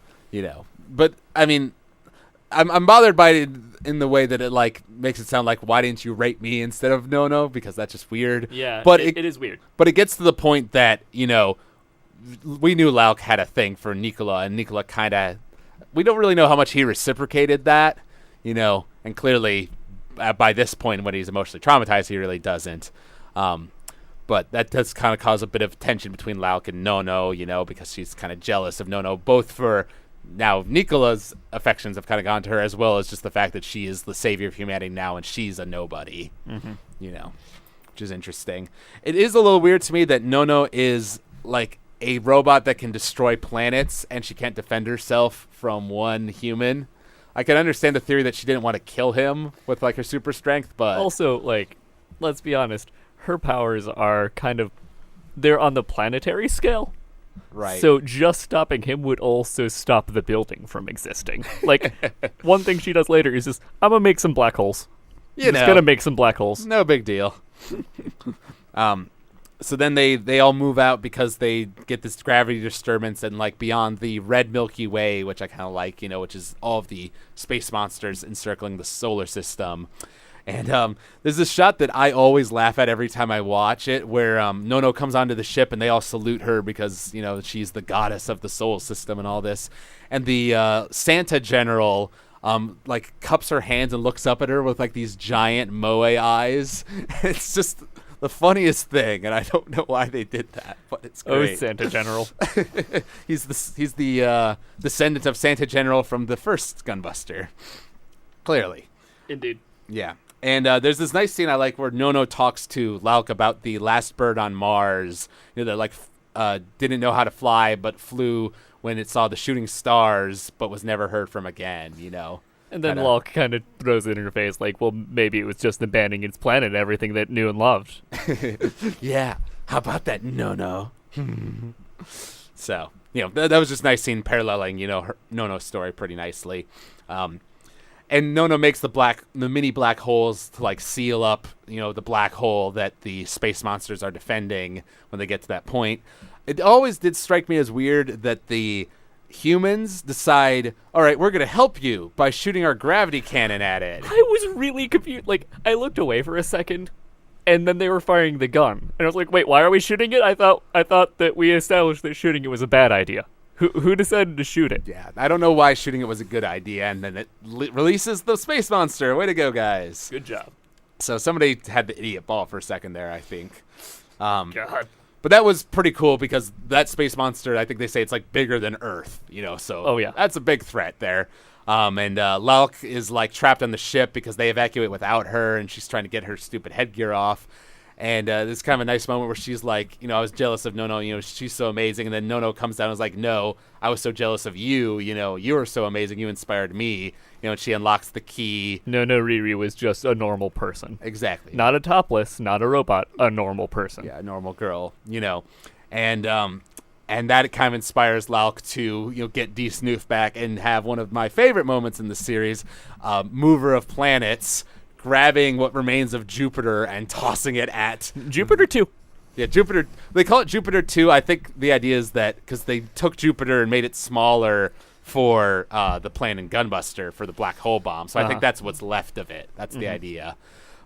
But, I'm bothered by it in the way that it, makes it sound like, why didn't you rape me instead of Nono? Because that's just weird. Yeah, but it is weird. But it gets to the point that, we knew Lauk had a thing for Nicola, and Nicola kind of... We don't really know how much he reciprocated that, and clearly by this point when he's emotionally traumatized, he really doesn't. But that does kind of cause a bit of tension between Lauk and Nono, because she's kind of jealous of Nono, both for now Nicola's affections have kind of gone to her, as well as just the fact that she is the savior of humanity now and she's a nobody, which is interesting. It is a little weird to me that Nono is a robot that can destroy planets and she can't defend herself from one human. I can understand the theory that she didn't want to kill him with her super strength, but also let's be honest, her powers are they're on the planetary scale. Right. So just stopping him would also stop the building from existing. One thing she does later is just, I'm going to make some black holes. Just going to make some black holes. No big deal. So then they all move out because they get this gravity disturbance and beyond the red Milky Way, which I kind of like, which is all of the space monsters encircling the solar system. And there's this shot that I always laugh at every time I watch it, where Nono comes onto the ship and they all salute her because she's the goddess of the solar system and all this. And the Santa General cups her hands and looks up at her with these giant moe eyes. It's just the funniest thing, and I don't know why they did that, but it's great. Oh, Santa General. He's the descendant of Santa General from the first Gunbuster. Clearly. Indeed. Yeah. And there's this nice scene I like where Nono talks to Lauk about the last bird on Mars, that didn't know how to fly but flew when it saw the shooting stars but was never heard from again, And then Lauk kind of throws it in her face, well, maybe it was just abandoning its planet and everything that knew and loved. Yeah. How about that, Nono? So, that was just nice scene paralleling, her Nono's story pretty nicely. And Nono makes the mini black holes to seal up, the black hole that the space monsters are defending when they get to that point. It always did strike me as weird that the humans decide, all right, we're going to help you by shooting our gravity cannon at it. I was really confused. I looked away for a second, and then they were firing the gun. And I was like, wait, why are we shooting it? I thought that we established that shooting it was a bad idea. Who decided to shoot it? Yeah, I don't know why shooting it was a good idea, and then it releases the space monster. Way to go, guys. Good job. So somebody had the idiot ball for a second there, I think. God. But that was pretty cool because that space monster, I think they say it's like bigger than Earth, so Oh, yeah. that's a big threat there. And Lalk is like trapped on the ship because they evacuate without her, and she's trying to get her stupid headgear off. And this is kind of a nice moment where she's like, I was jealous of Nono, she's so amazing. And then Nono comes down and is like, no, I was so jealous of you, you were so amazing, you inspired me. And she unlocks the key. No, Riri was just a normal person. Exactly. Not a topless, not a robot, a normal person. Yeah, a normal girl, And that kind of inspires Lalk to, get D. Snoof back and have one of my favorite moments in the series, Mover of Planets, grabbing what remains of Jupiter and tossing it at Jupiter 2. Yeah, Jupiter. They call it Jupiter 2. I think the idea is that because they took Jupiter and made it smaller for the plan in Gunbuster for the black hole bomb. So I think that's what's left of it. That's the idea.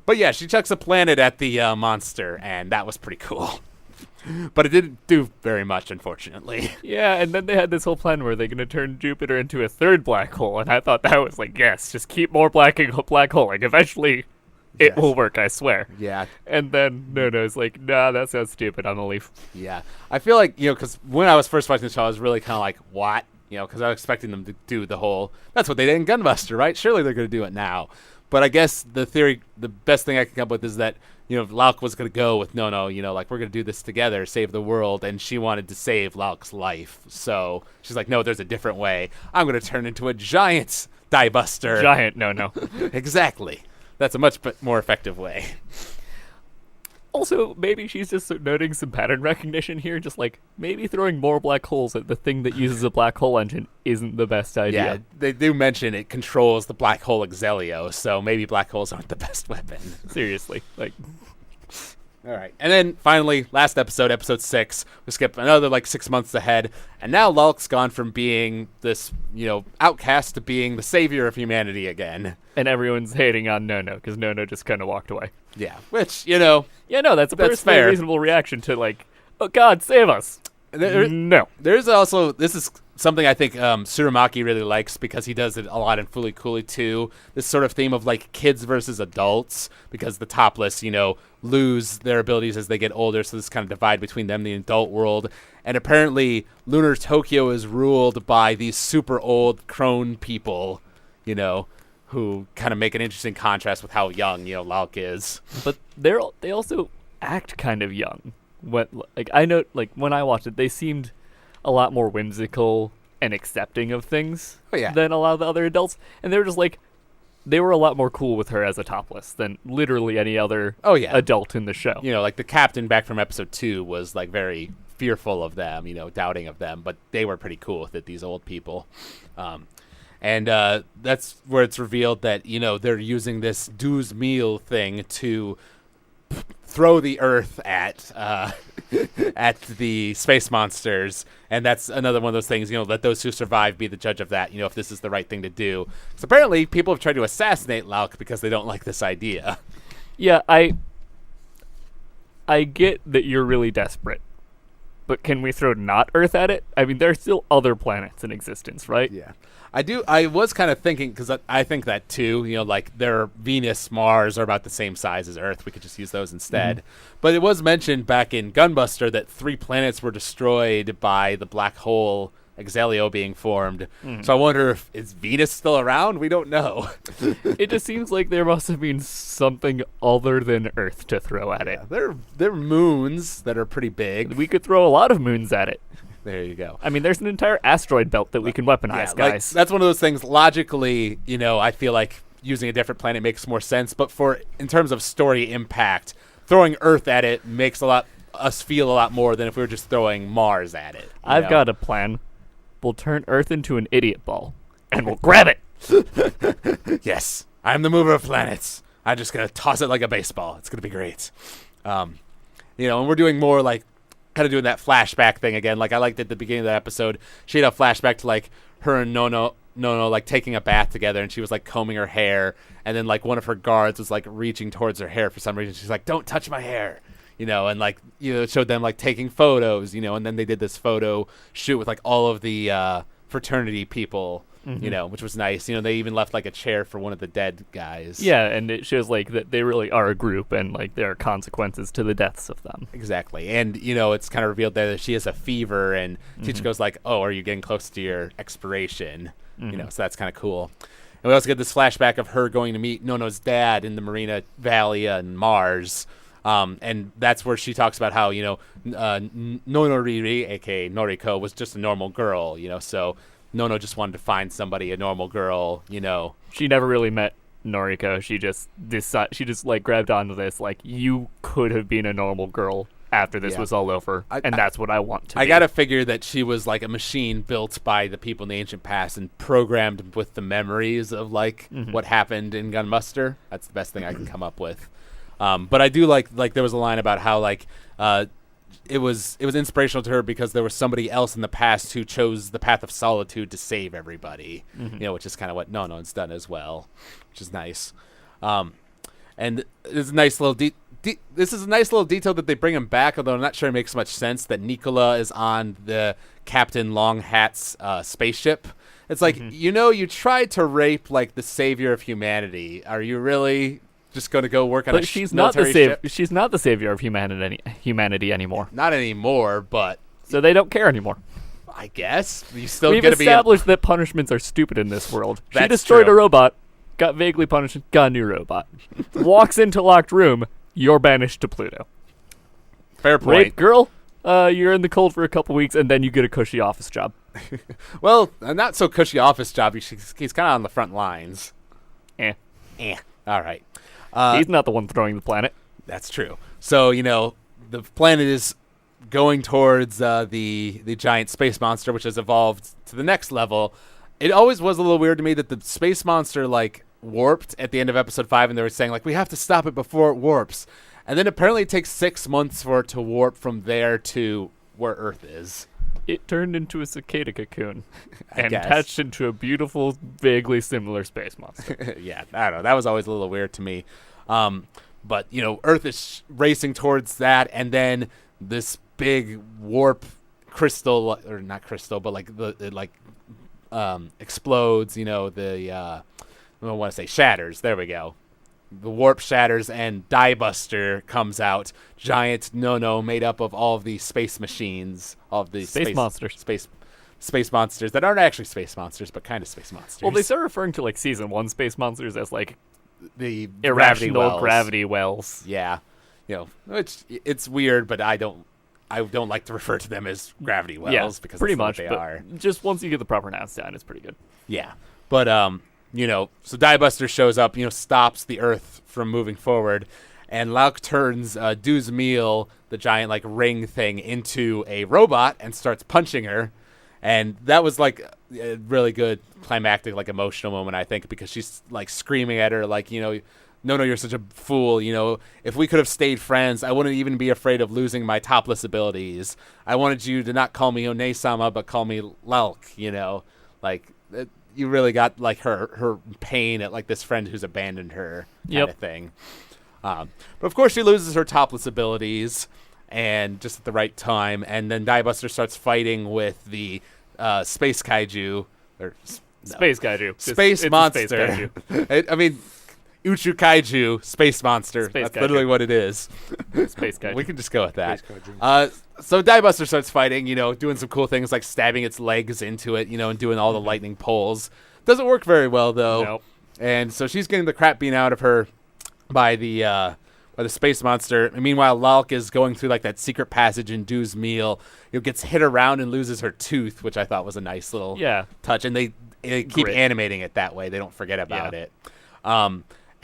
But yeah, she chucks a planet at the monster, and that was pretty cool. But it didn't do very much, unfortunately. Yeah, and then they had this whole plan where they're going to turn Jupiter into a third black hole, and I thought that was like, yes, just keep more black hole. Like, eventually it will work, I swear. Yeah. And then Nono's like, nah, that sounds stupid. I'm going to leave. Yeah. I feel like, because when I was first watching the show, I was really kind of like, what? Because I was expecting them to do the whole, that's what they did in Gunbuster, right? Surely they're going to do it now. But I guess the best thing I can come up with is that, Lalk was going to go with Nono, like, we're going to do this together, save the world, and she wanted to save Lalk's life. So she's like, no, there's a different way. I'm going to turn into a giant Diebuster. Giant Nono. Exactly. That's a much more effective way. Also, maybe she's just noting some pattern recognition here, just like maybe throwing more black holes at the thing that uses a black hole engine isn't the best idea. Yeah, they do mention it controls the black hole Exelio, so maybe black holes aren't the best weapon. Seriously, like. All right, and then finally, last episode 6, we skip another 6 months ahead, and now Lalk's gone from being this, outcast to being the savior of humanity again. And everyone's hating on Nono because Nono just kind of walked away. Yeah, which, Yeah, no, that's that's perfectly fair. reasonable reaction to, like, oh, God, save us. No. There's also, this is something I think Tsurumaki really likes because he does it a lot in Fooly Cooly too. This sort of theme of kids versus adults because the topless, lose their abilities as they get older. So this kind of divide between them and the adult world. And apparently Lunar Tokyo is ruled by these super old crone people, who kind of make an interesting contrast with how young, Lalk is. But they also act kind of young. I know, when I watched it, they seemed a lot more whimsical and accepting of things than a lot of the other adults. And they were just they were a lot more cool with her as a topless than literally any other adult in the show. The captain back from episode 2 was very fearful of them, doubting of them, but they were pretty cool with it, these old people. And that's where it's revealed that, they're using this douze meal thing to throw the Earth at at the space monsters, and that's another one of those things. Let those who survive be the judge of that. If this is the right thing to do. So apparently, people have tried to assassinate Lalk because they don't like this idea. Yeah, I get that you're really desperate, but can we throw not Earth at it? I mean, there are still other planets in existence, right? Yeah. I was kind of thinking, because I think that too, their Venus, Mars are about the same size as Earth. We could just use those instead. Mm-hmm. But it was mentioned back in Gunbuster that 3 planets were destroyed by the black hole Exelio being formed. Mm-hmm. So I wonder is Venus still around? We don't know. It just seems like there must have been something other than Earth to throw at it. There are moons that are pretty big. We could throw a lot of moons at it. There you go. I mean, there's an entire asteroid belt that we can weaponize, guys. That's one of those things, logically, I feel like using a different planet makes more sense. But in terms of story impact, throwing Earth at it makes us feel a lot more than if we were just throwing Mars at it. I've got a plan. We'll turn Earth into an idiot ball, and we'll grab it. Yes, I'm the mover of planets. I'm just going to toss it like a baseball. It's going to be great. And we're doing more kind of doing that flashback thing again. I liked at the beginning of the episode, she had a flashback to her and Nono taking a bath together, and she was combing her hair, and then one of her guards was reaching towards her hair for some reason. She's like, "Don't touch my hair," and it showed them taking photos, and then they did this photo shoot with all of the fraternity people you know, which was nice. You know, they even left like a chair for one of the dead guys. Yeah, and it shows like that they really are a group, and like there are consequences to the deaths of them. Exactly. And, you know, it's kind of revealed there that she has a fever, and Chichiko's like, oh, are you getting close to your expiration? You know, so that's kind of cool. And we also get this flashback of her going to meet Nono's dad in the Marina Valley on Mars. And that's where she talks about how, you know, Nonoriri, a.k.a. Noriko, was just a normal girl, you know, so Nono just wanted to find somebody, a normal girl, you know. She never really met Noriko. She just like grabbed onto this, like, you could have been a normal girl after this was all over, and that's what I want to be. I gotta figure that she was like a machine built by the people in the ancient past and programmed with the memories of like what happened in Gunbuster. That's the best thing I can come up with. But I do like there was a line about how like it was inspirational to her because there was somebody else in the past who chose the path of solitude to save everybody. You know, which is kind of what Nono's done as well, which is nice. And it's a nice little this is a nice little detail that they bring him back, although I'm not sure it makes much sense that Nicola is on the Captain Long Hat's spaceship. It's like, you know, you tried to rape like the savior of humanity. Are you really just going to go work on military ship? She's not the savior of humanity anymore. Not anymore, but so they don't care anymore. I guess you still We've going to be established that punishments are stupid in this world. She That's destroyed true. a robot, got vaguely punished, got a new robot. Walks into locked room, you're banished to Pluto. Fair point. Rape girl, you're in the cold for a couple weeks, and then you get a cushy office job. Well, a not so cushy office job. He's kind of on the front lines. Eh. All right. He's not the one throwing the planet. That's true. So, you know, the planet is going towards the giant space monster, which has evolved to the next level. It always was a little weird to me that the space monster, like, warped at the end of episode 5, and they were saying, like, we have to stop it before it warps. And then apparently it takes 6 months for it to warp from there to where Earth is. It turned into a cicada cocoon and guess. hatched into a beautiful, vaguely similar space monster. Yeah, I don't know. That was always a little weird to me. But, you know, Earth is racing towards that, and then this big warp crystal, or not crystal, but like explodes, you know, I don't want to say shatters. There we go. The warp shatters, and Diebuster comes out. Giant Nono made up of all of these space machines, all of these Space monsters. Space monsters that aren't actually space monsters, but kind of space monsters. Well, they start referring to, like, Season 1 space monsters as, like, the irrational gravity wells. Yeah, you know, it's weird, but I don't like to refer to them as gravity wells because pretty that's not much what they but are. just once you get the proper nouns down, it's pretty good. Yeah, but you know, so Diebuster shows up, you know, stops the Earth from moving forward, and Lauk turns Duzmil, the giant like ring thing, into a robot and starts punching her. And that was like a really good climactic, like emotional moment, I think, because she's like screaming at her, like, you know, no, you're such a fool. You know, if we could have stayed friends, I wouldn't even be afraid of losing my topless abilities. I wanted you to not call me One-sama, but call me Lauk, you know, like you really got like her pain at like this friend who's abandoned her kind of thing. But of course she loses her topless abilities, and just at the right time, and then Diebuster starts fighting with the space kaiju Space kaiju. Space monster. Space kaiju. I mean, Uchu kaiju, space monster. Space That's kaiju. literally what it is. Space kaiju. We can just go with that. Space kaiju. So Diebuster starts fighting, you know, doing some cool things like stabbing its legs into it, you know, and doing all the lightning pulls. Doesn't work very well though. Nope. And so she's getting the crap beaten out of her by the space monster. And meanwhile, Lauk is going through like that secret passage in Dew's meal. You know, gets hit around and loses her tooth, which I thought was a nice little touch. And they keep animating it that way. They don't forget about it.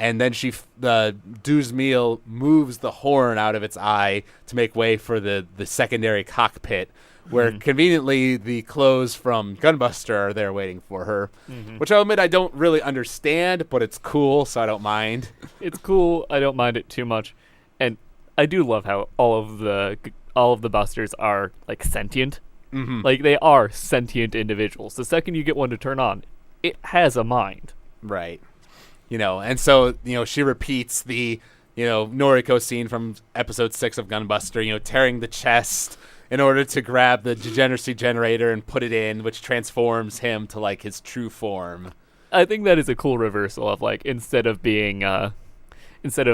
And then the Dew's meal moves the horn out of its eye to make way for the secondary cockpit, where conveniently the clothes from Gunbuster are there waiting for her, which I'll admit I don't really understand, but it's cool, so I don't mind. It's cool. I don't mind it too much, and I do love how all of the busters are like sentient. Like they are sentient individuals. The second you get one to turn on, it has a mind. Right. You know, and so, you know, she repeats the, you know, Noriko scene from episode 6 of Gunbuster, you know, tearing the chest, in order to grab the degeneracy generator and put it in, which transforms him to like his true form. I think that is a cool reversal of like instead of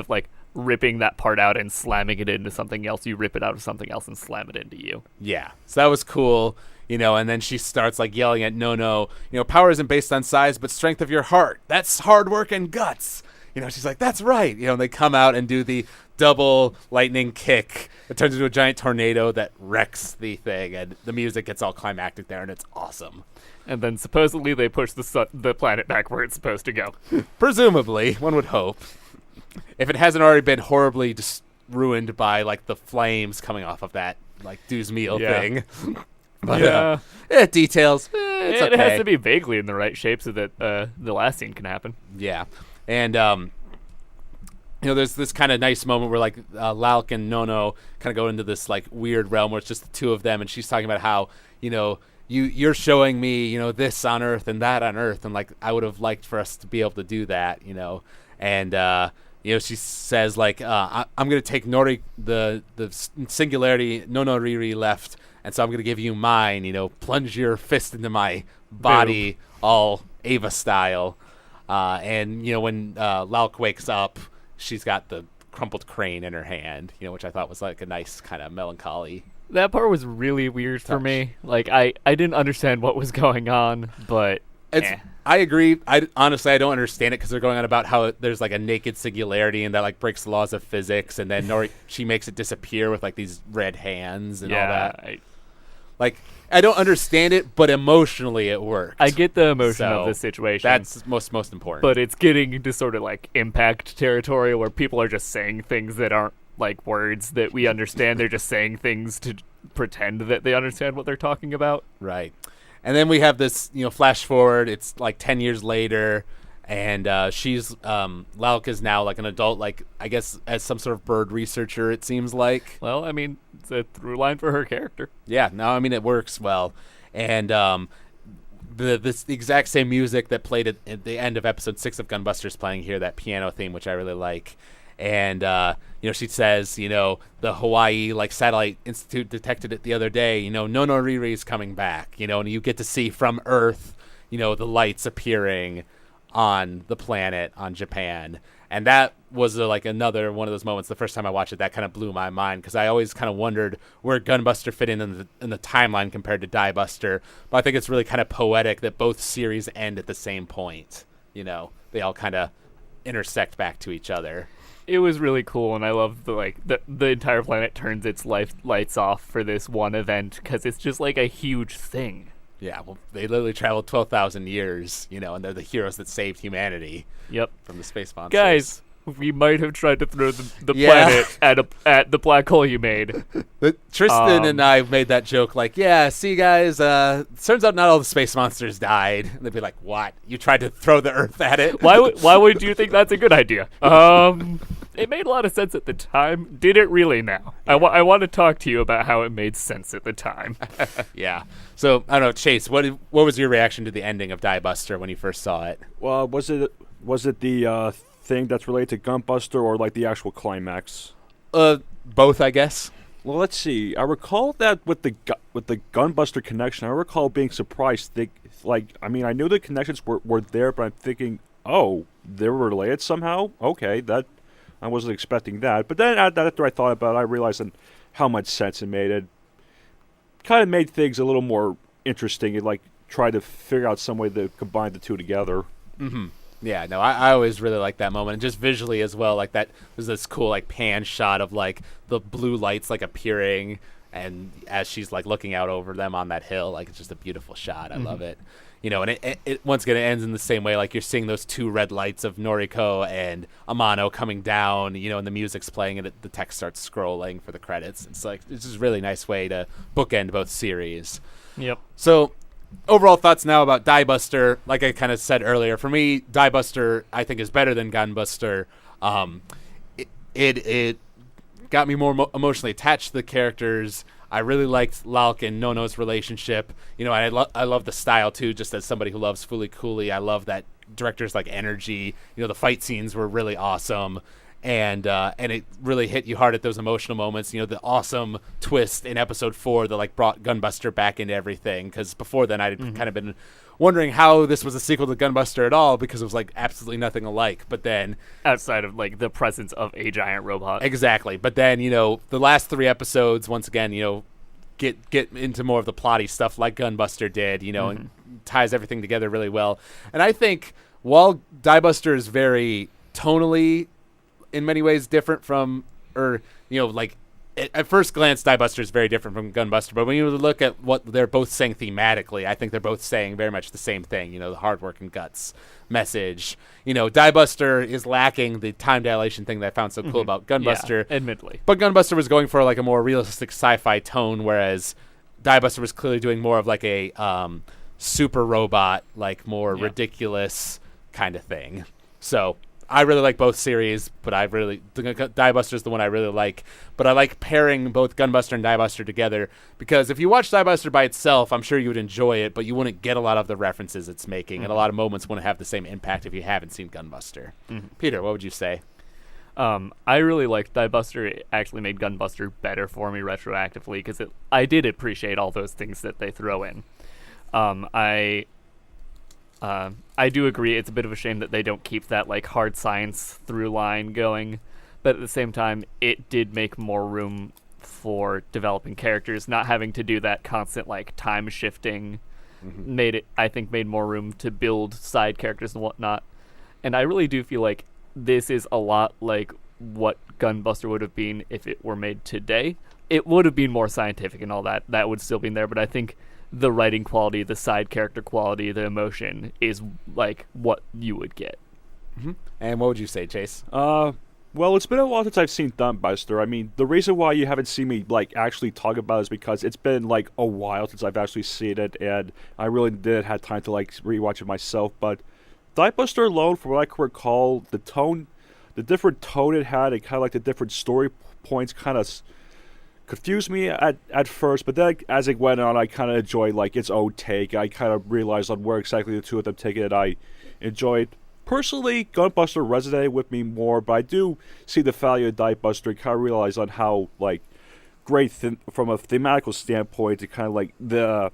like ripping that part out and slamming it into something else, you rip it out of something else and slam it into you. Yeah, so that was cool, and then she starts like yelling at Nono, power isn't based on size but strength of your heart. That's hard work and guts. She's like, that's right. And they come out and do the double lightning kick. It turns into a giant tornado that wrecks the thing, and the music gets all climactic there, and it's awesome. And then supposedly they push the planet back where it's supposed to go. Presumably, one would hope. If it hasn't already been horribly just ruined by like the flames coming off of that like Du's meal thing. But details. It's it okay. has to be vaguely in the right shape so that the last scene can happen. Yeah. And there's this kind of nice moment where like Lalk and Nono kind of go into this like weird realm where it's just the two of them, and she's talking about how you're showing me this on Earth and that on Earth, and like I would have liked for us to be able to do that, and she says like I'm gonna take the singularity Nono Riri left, and so I'm gonna give you mine. Plunge your fist into my body, Boom. all Ava style. And when Lalk wakes up, she's got the crumpled crane in her hand, which I thought was like a nice kind of melancholy. That part was really weird for me. Like I didn't understand what was going on, but I agree. I honestly don't understand it because they're going on about how there's like a naked singularity and that like breaks the laws of physics, and then she makes it disappear with like these red hands and all that. I don't understand it, but emotionally it works. I get the emotion of this situation. That's most important. But it's getting into sort of like impact territory where people are just saying things that aren't like words that we understand. They're just saying things to pretend that they understand what they're talking about. Right. And then we have this, flash forward. It's like 10 years later, and Lalk is now like an adult, like I guess as some sort of bird researcher, it seems like. Well, I mean, it's a through line for her character. Yeah, no, I mean, it works well. And the exact same music that played at the end of episode 6 of Gunbuster is playing here, that piano theme, which I really like. And she says, the Hawaii like satellite institute detected it the other day. Nono Riri is coming back. And you get to see from Earth, the lights appearing on the planet on Japan. And that was like another one of those moments. The first time I watched it, that kind of blew my mind because I always kind of wondered where Gunbuster fit in the timeline compared to Diebuster. But I think it's really kind of poetic that both series end at the same point. They all kind of intersect back to each other. It was really cool, and I love the entire planet turns its lights off for this one event because it's just like a huge thing. Yeah, well, they literally traveled 12,000 years, and they're the heroes that saved humanity. Yep. From the space monsters. Guys, we might have tried to throw the planet at the black hole you made. Tristan and I made that joke, like, yeah, see, guys, turns out not all the space monsters died. And they'd be like, what? You tried to throw the Earth at it? Why would you think that's a good idea? It made a lot of sense at the time. Did it really now? I want to talk to you about how it made sense at the time. Yeah. So, I don't know, Chase, what was your reaction to the ending of Diebuster when you first saw it? Well, was it the thing that's related to Gunbuster or like the actual climax? Both, I guess. Well, let's see. I recall that with the Gunbuster connection, I recall being surprised. I knew the connections were there, but I'm thinking, oh, they were related somehow? Okay, that I wasn't expecting that. But then after I thought about it, I realized how much sense it made. It kind of made things a little more interesting and like try to figure out some way to combine the two together. Mm-hmm. Yeah, no, I always really like that moment, and just visually as well. Like that was this cool like pan shot of like the blue lights like appearing, and as she's like looking out over them on that hill, like it's just a beautiful shot. I love it. And it once again it ends in the same way. Like you're seeing those two red lights of Noriko and Amano coming down. And the music's playing, and the text starts scrolling for the credits. It's like it's just a really nice way to bookend both series. Yep. So. Overall thoughts now about Diebuster. Like I kind of said earlier, for me, Diebuster I think is better than Gunbuster. It got me more emotionally attached to the characters. I really liked Lalk and Nono's relationship. I love the style too. Just as somebody who loves Fooly Cooly, I love that director's like energy. The fight scenes were really awesome. and it really hit you hard at those emotional moments. You know, the awesome twist in episode 4 that like brought Gunbuster back into everything, because before then I'd kind of been wondering how this was a sequel to Gunbuster at all, because it was like absolutely nothing alike. But then outside of like the presence of a giant robot. exactly. But then, you know, the last 3 episodes once again, you know, get into more of the plotty stuff like Gunbuster did, you know, and ties everything together really well. And I think while Diebuster is very tonally in many ways different from, or, you know, like at first glance, Diebuster is very different from Gunbuster, but when you look at what they're both saying thematically, I think they're both saying very much the same thing. You know, the hard work and guts message. You know, Diebuster is lacking the time dilation thing that I found so cool about Gunbuster. Yeah, admittedly. But Gunbuster was going for like a more realistic sci-fi tone, whereas Diebuster was clearly doing more of like a super robot, like more ridiculous kind of thing. So I really like both series, but Diebuster is the one I really like. But I like pairing both Gunbuster and Diebuster together, because if you watch Diebuster by itself, I'm sure you would enjoy it, but you wouldn't get a lot of the references it's making, and a lot of moments wouldn't have the same impact if you haven't seen Gunbuster. Peter, what would you say? I really liked Diebuster. It actually made Gunbuster better for me retroactively, because I did appreciate all those things that they throw in. I do agree it's a bit of a shame that they don't keep that like hard science through line going, but at the same time it did make more room for developing characters, not having to do that constant like time shifting. Made more room to build side characters and whatnot. And I really do feel like this is a lot like what Gunbuster would have been if it were made today. It would have been more scientific and all that would still be in there, but I think the writing quality, the side character quality, the emotion is like what you would get. And what would you say, Chase? Well, it's been a while since I've seen Gunbuster. I mean, the reason why you haven't seen me like actually talk about it is because it's been like a while since I've actually seen it, and I really did have time to like rewatch it myself. But Diebuster alone, from what I can recall, the different tone it had, and kind of like the different story points, kind of confused me at first, but then as it went on, I kind of enjoyed like its own take. I kind of realized on where exactly the two of them take it. I enjoyed. Personally, Gunbuster resonated with me more, but I do see the value of Diebuster and kind of realize on how like great from a thematical standpoint, to kind of like the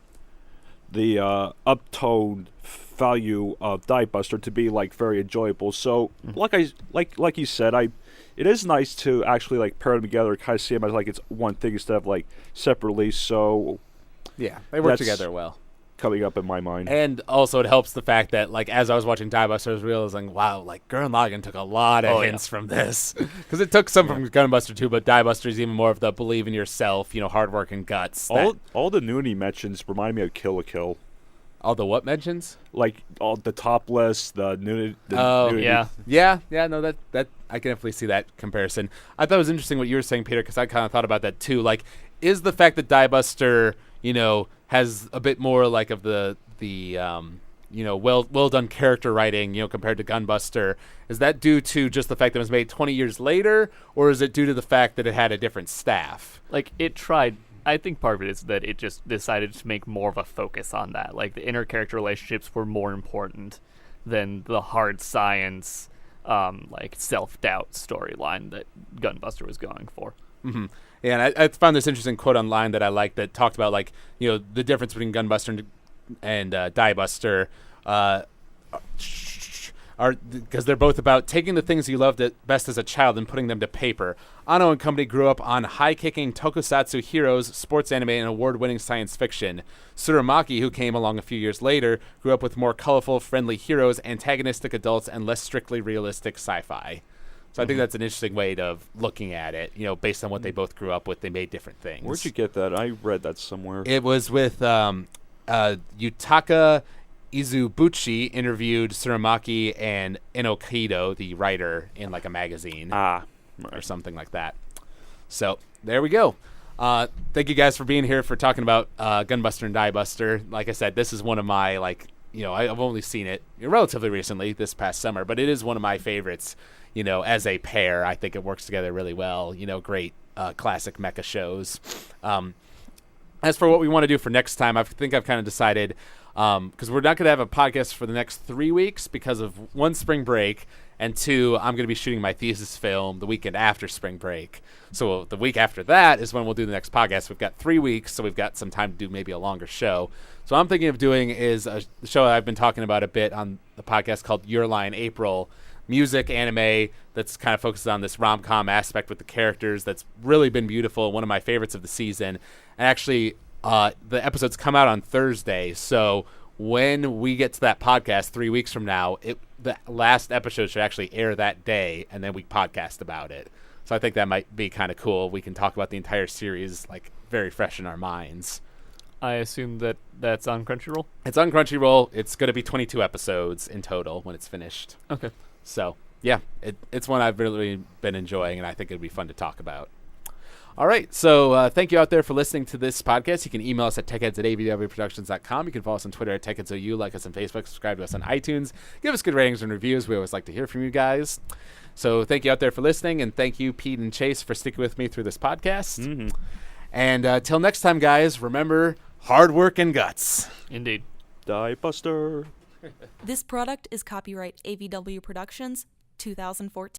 uptoned value of Diebuster to be like very enjoyable. So like you said, it is nice to actually like pair them together and kind of see them as like it's one thing instead of like separately. So yeah, they work together well. Coming up in my mind. And also it helps the fact that like as I was watching Diebuster, I was realizing, wow, like Gurren Lagann took a lot of hints from this, because it took some from Gunbuster too, but Diebuster is even more of the believe in yourself, you know, hard work and guts. All the nudity mentions remind me of Kill la Kill. All the what mentions? Like all the topless, the nudity. Yeah. No, that I can definitely see that comparison. I thought it was interesting what you were saying, Peter, because I kind of thought about that too. Like, is the fact that Diebuster, you know, has a bit more like of the you know, well done character writing, you know, compared to Gunbuster, is that due to just the fact that it was made 20 years later, or is it due to the fact that it had a different staff? Like, it tried. I think part of it is that it just decided to make more of a focus on that. Like, the inter-character relationships were more important than the hard science, like, self-doubt storyline that Gunbuster was going for. Yeah, and I found this interesting quote online that I liked that talked about, like, you know, the difference between Gunbuster and Diebuster are because they're both about taking the things you loved at best as a child and putting them to paper. Anno and company grew up on high-kicking tokusatsu heroes, sports anime, and award-winning science fiction. Tsurumaki, who came along a few years later, grew up with more colorful, friendly heroes, antagonistic adults, and less strictly realistic sci-fi. So I think that's an interesting way of looking at it. You know, based on what they both grew up with, they made different things. Where'd you get that? I read that somewhere. It was with Yutaka Izubuchi interviewed Tsurumaki and Inokido, the writer, in like a magazine or something like that. So there we go. Thank you guys for being here, for talking about Gunbuster and Diebuster. Like I said, this is one of my, like, you know, I've only seen it relatively recently this past summer, but it is one of my favorites. You know, as a pair, I think it works together really well. You know, great classic mecha shows. As for what we want to do for next time, I think I've kind of decided because we're not going to have a podcast for the next 3 weeks because of one, spring break, and two, I'm going to be shooting my thesis film the weekend after spring break. So the week after that is when we'll do the next podcast. We've got 3 weeks, so we've got some time to do maybe a longer show. So what I'm thinking of doing is a show I've been talking about a bit on the podcast called Your Line April. Music, anime, that's kind of focuses on this rom-com aspect with the characters that's really been beautiful, one of my favorites of the season. And actually, the episodes come out on Thursday, so when we get to that podcast 3 weeks from now, the last episode should actually air that day, and then we podcast about it. So I think that might be kind of cool. We can talk about the entire series, like, very fresh in our minds. I assume that's on Crunchyroll? It's on Crunchyroll. It's going to be 22 episodes in total when it's finished. Okay. So, yeah, it's one I've really been enjoying, and I think it'd be fun to talk about. All right, so thank you out there for listening to this podcast. You can email us at techheads@avwproductions.com. You can follow us on Twitter at techheadsou, like us on Facebook, subscribe to us on iTunes. Give us good ratings and reviews. We always like to hear from you guys. So thank you out there for listening, and thank you, Pete and Chase, for sticking with me through this podcast. Mm-hmm. And till next time, guys, remember, hard work and guts. Indeed. Diebuster. This product is copyright AVW Productions, 2014.